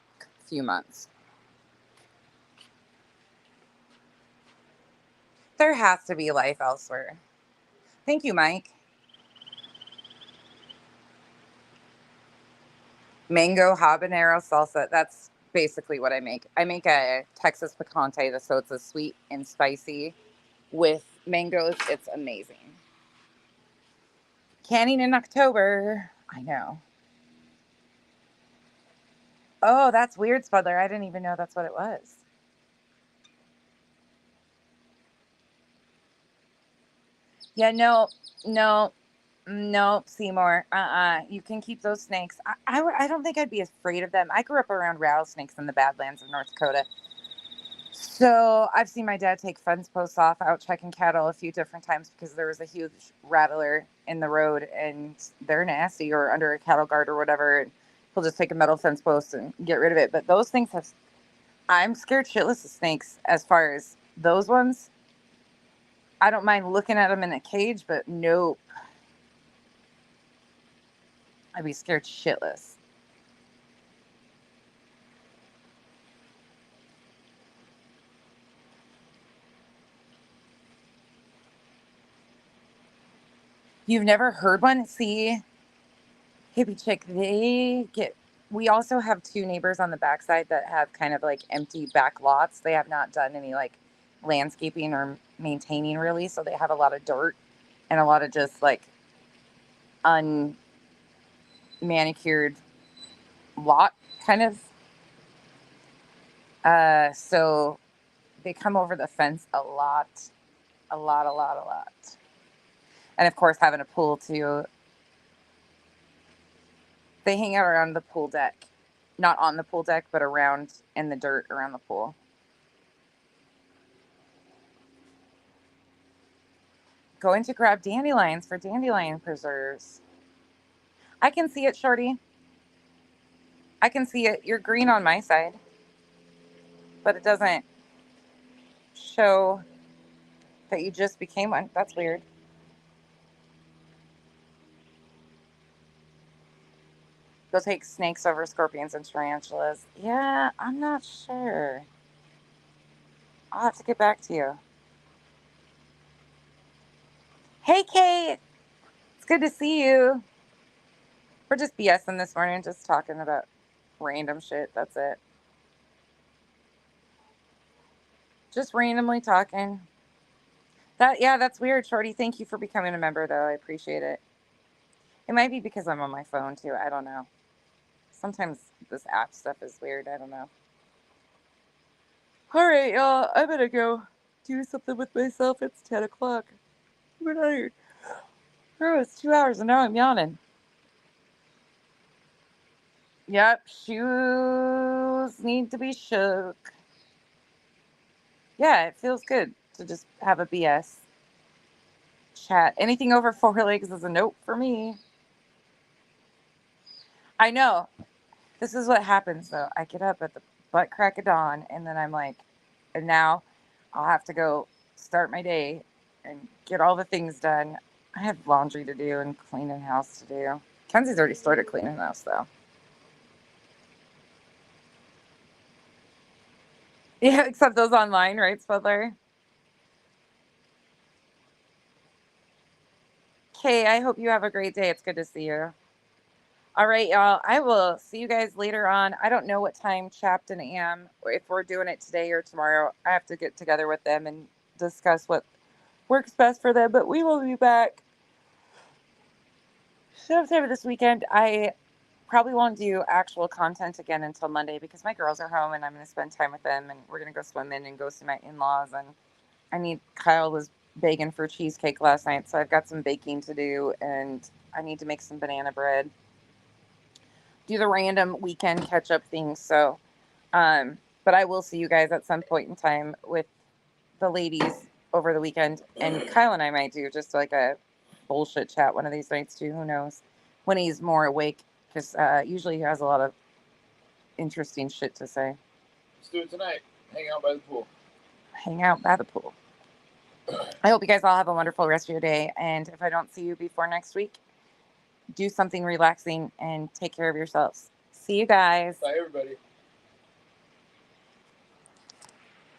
few months. There has to be life elsewhere. Thank you, Mike. Mango habanero salsa. That's basically what I make. I make a Texas picante, so it's a sweet and spicy with mangoes. It's amazing. Canning in October. I know. Oh, that's weird, Spudler. I didn't even know that's what it was. Yeah, no, Seymour. You can keep those snakes. I don't think I'd be afraid of them. I grew up around rattlesnakes in the Badlands of North Dakota. So I've seen my dad take fence posts off out checking cattle a few different times because there was a huge rattler in the road and they're nasty, or under a cattle guard or whatever. And he'll just take a metal fence post and get rid of it. But those things have, I'm scared shitless of snakes as far as those ones. I don't mind looking at them in a cage, but nope. I'd be scared shitless. You've never heard one? See, hippie chick, we also have two neighbors on the backside that have kind of like empty back lots. They have not done any like landscaping or maintaining really. So they have a lot of dirt and a lot of just like unmanicured lot kind of. So they come over the fence a lot. And of course, having a pool too. They hang out around the pool deck. Not on the pool deck, but around in the dirt around the pool. Going to grab dandelions for dandelion preserves. I can see it, Shorty. I can see it. You're green on my side. But it doesn't show that you just became one. That's weird. Go take snakes over scorpions and tarantulas. Yeah, I'm not sure. I'll have to get back to you. Hey, Kate. It's good to see you. We're just BSing this morning, just talking about random shit. That's it. Just randomly talking. That's weird, Shorty. Thank you for becoming a member, though. I appreciate it. It might be because I'm on my phone, too. I don't know. Sometimes this app stuff is weird. I don't know. All right, y'all. I better go do something with myself. It's 10 o'clock. I'm tired. Oh, it's 2 hours and now I'm yawning. Yep, shoes need to be shook. Yeah, it feels good to just have a BS chat. Anything over 4 legs is a nope for me. I know. This is what happens, though. I get up at the butt crack of dawn, and then I'm like, and now I'll have to go start my day and get all the things done. I have laundry to do and cleaning house to do. Kenzie's already started cleaning house, though. Yeah, except those online, right, Spudler? Okay, I hope you have a great day. It's good to see you. All right, y'all. I will see you guys later on. I don't know what time Chapped and Am, or if we're doing it today or tomorrow. I have to get together with them and discuss what works best for them, but we will be back sometime this weekend. I probably won't do actual content again until Monday because my girls are home and I'm going to spend time with them and we're going to go swimming and go see my in-laws. And I need Kyle was bacon for cheesecake last night, so I've got some baking to do, and I need to make some banana bread. Do the random weekend catch up things. So, but I will see you guys at some point in time with the ladies over the weekend, and Kyle and I might do just like a bullshit chat one of these nights too. Who knows when he's more awake? Because usually he has a lot of interesting shit to say. Let's do it tonight. Hang out by the pool. Hang out by the pool. I hope you guys all have a wonderful rest of your day. And if I don't see you before next week, do something relaxing and take care of yourselves. See you guys. Bye, everybody.